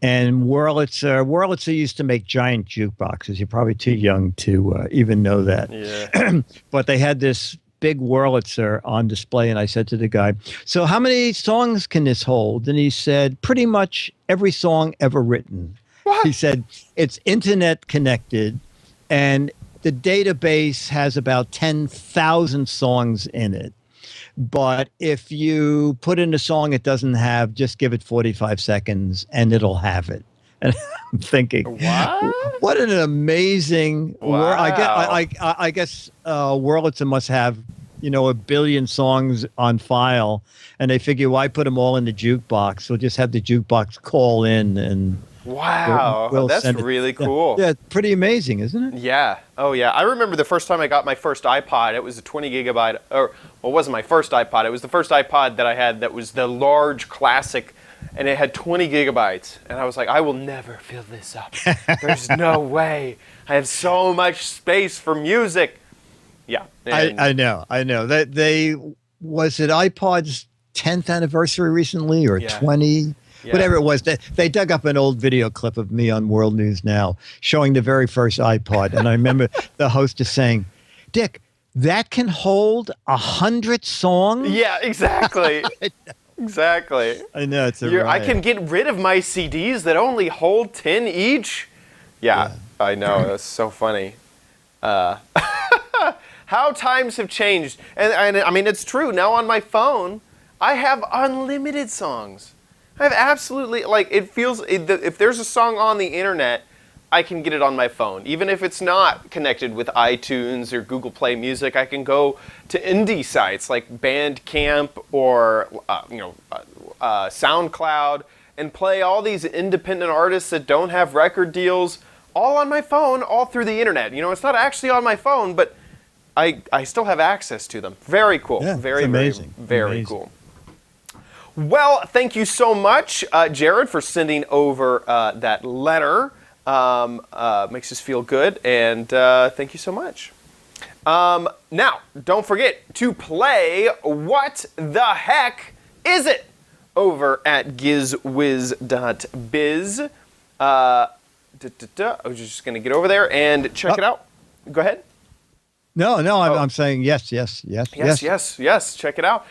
Speaker 3: and Wurlitzer used to make giant jukeboxes. You're probably too young to even know that.
Speaker 1: Yeah.
Speaker 3: But they had this big Wurlitzer on display, and I said to the guy, "So how many songs can this hold?" And he said, "Pretty much every song ever written."
Speaker 1: What?
Speaker 3: He said, "It's internet connected, and the database has about 10,000 songs in it. But if you put in a song it doesn't have, just give it 45 seconds and it'll have it." And I'm thinking, what an amazing world. I guess Wurlitzer must have a billion songs on file, and they figure, why put them all in the jukebox? We'll just have the jukebox call in, and
Speaker 1: wow, that's really cool.
Speaker 3: Yeah, pretty amazing, isn't it?
Speaker 1: Yeah. Oh, yeah. I remember the first time I got my first iPod. It was a 20 gigabyte, well, it wasn't my first iPod. It was the first iPod that I had that was the large classic, and it had 20 gigabytes. And I was like, I will never fill this up. There's no way. I have so much space for music. Yeah.
Speaker 3: I know. That was it iPod's 10th anniversary recently, or 20? Yeah. Whatever it was, they dug up an old video clip of me on World News Now showing the very first iPod. And I remember the hostess saying, Dick, that can hold 100 songs?
Speaker 1: Yeah, exactly. Exactly.
Speaker 3: I know, it's a riot.
Speaker 1: I can get rid of my CDs that only hold 10 each. Yeah. I know. That's so funny. How times have changed. And I mean, it's true. Now on my phone, I have unlimited songs. I have absolutely, it feels, if there's a song on the internet, I can get it on my phone. Even if it's not connected with iTunes or Google Play Music, I can go to indie sites like Bandcamp or, SoundCloud and play all these independent artists that don't have record deals, all on my phone, all through the internet. It's not actually on my phone, but I still have access to them. Very cool.
Speaker 3: Yeah,
Speaker 1: very,
Speaker 3: it's amazing.
Speaker 1: Very cool. Well, thank you so much, Jared, for sending over that letter. Makes us feel good, and thank you so much. Now, don't forget to play What the Heck Is It? Over at gizwiz.biz. I was just going to get over there and check it out. Go ahead.
Speaker 3: No, I'm saying yes.
Speaker 1: Yes, check it out.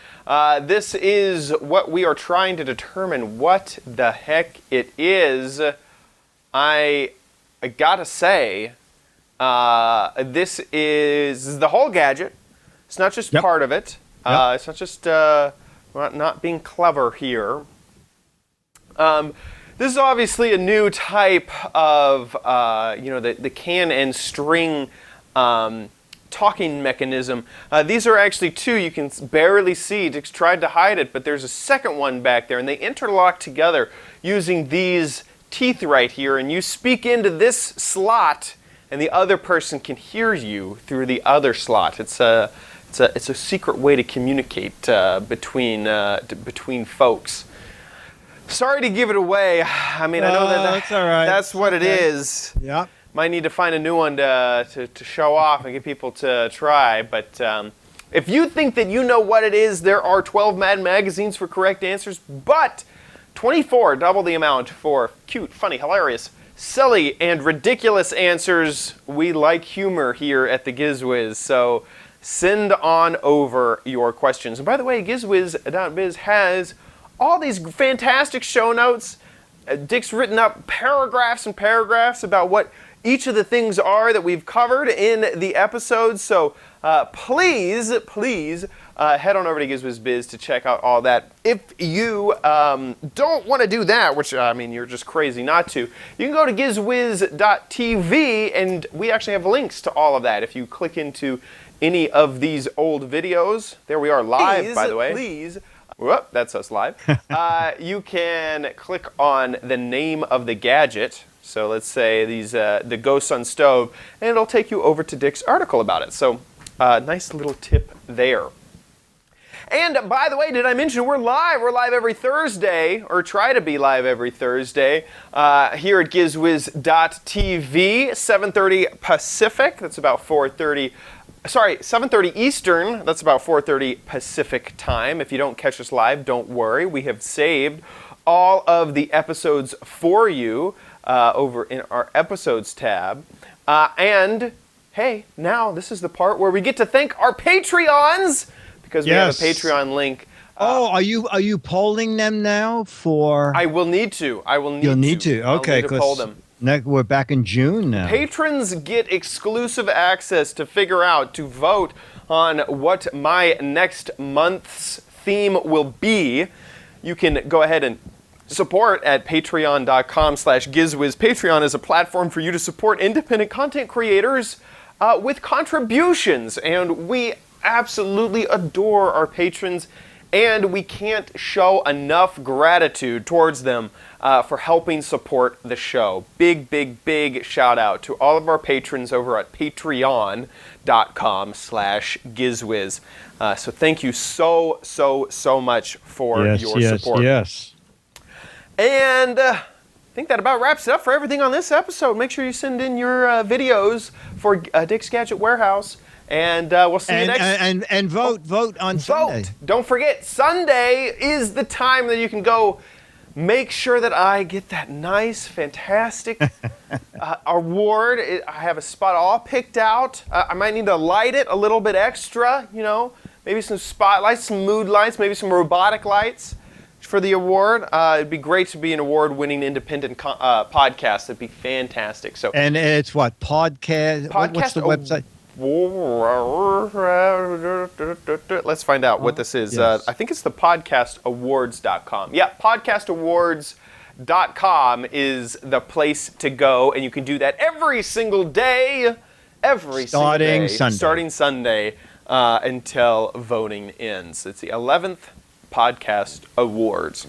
Speaker 1: This is what we are trying to determine what the heck it is. I gotta say, this is the whole gadget. It's not just part of it. It's not just not being clever here. This is obviously a new type of, the can and string talking mechanism. These are actually two. You can barely see. Dick's tried to hide it, but there's a second one back there, and they interlock together using these teeth right here, and you speak into this slot, and the other person can hear you through the other slot. It's a secret way to communicate between folks. Sorry to give it away. I mean, I know
Speaker 3: that's all right.
Speaker 1: That's what it is.
Speaker 3: Yeah.
Speaker 1: Might need to find a new one to show off and get people to try. But if you think that you know what it is, there are 12 Mad magazines for correct answers, but 24, double the amount for cute, funny, hilarious, silly, and ridiculous answers. We like humor here at the Giz Wiz, so send on over your questions. And by the way, gizwiz.biz has all these fantastic show notes. Dick's written up paragraphs and paragraphs about what each of the things are that we've covered in the episodes. So please head on over to Giz Wiz Biz to check out all that. If you don't want to do that, which I mean you're just crazy not to, you can go to gizwiz.tv, and we actually have links to all of that. If you click into any of these old videos, there we are live, by the way. Please. Whoop, that's us live. You can click on the name of the gadget. So let's say the Ghost on Stove, and it'll take you over to Dick's article about it. So nice little tip there. And by the way, did I mention we're live? We're live every Thursday, or try to be live every Thursday, here at gizwiz.tv, 7:30 Pacific. That's about 4:30. Sorry, 7:30 Eastern. That's about 4:30 Pacific time. If you don't catch us live, don't worry. We have saved all of the episodes for you over in our episodes tab. And hey, now this is the part where we get to thank our Patreons, because we have a Patreon link.
Speaker 3: Are you polling them now for?
Speaker 1: I will need to.
Speaker 3: You'll need to. Okay,
Speaker 1: because poll them.
Speaker 3: We're back in June now.
Speaker 1: Patrons get exclusive access to vote on what my next month's theme will be. You can go ahead and support at patreon.com/GizWiz. Patreon is a platform for you to support independent content creators with contributions, and we absolutely adore our patrons, and we can't show enough gratitude towards them for helping support the show. Big, big, big shout out to all of our patrons over at patreon.com/Giz Wiz. So thank you so much for your support.
Speaker 3: Yes.
Speaker 1: And I think that about wraps it up for everything on this episode. Make sure you send in your videos for Dick's Gadget Warehouse. And we'll see you next.
Speaker 3: And vote on Sunday.
Speaker 1: Don't forget, Sunday is the time that you can go make sure that I get that nice, fantastic award. I have a spot all picked out. I might need to light it a little bit extra, maybe some spotlights, some mood lights, maybe some robotic lights for the award. It'd be great to be an award-winning independent podcast. It'd be fantastic. So,
Speaker 3: and it's what? Podcast? What's the website?
Speaker 1: Let's find out what this is.
Speaker 3: Yes.
Speaker 1: I think it's the podcastawards.com. Yeah, podcastawards.com is the place to go, and you can do that every single day. Starting Sunday until voting ends. It's the 11th Podcast Awards.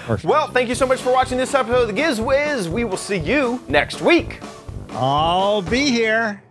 Speaker 3: Perfect.
Speaker 1: Well, thank you so much for watching this episode of the Giz Wiz. We will see you next week.
Speaker 3: I'll be here.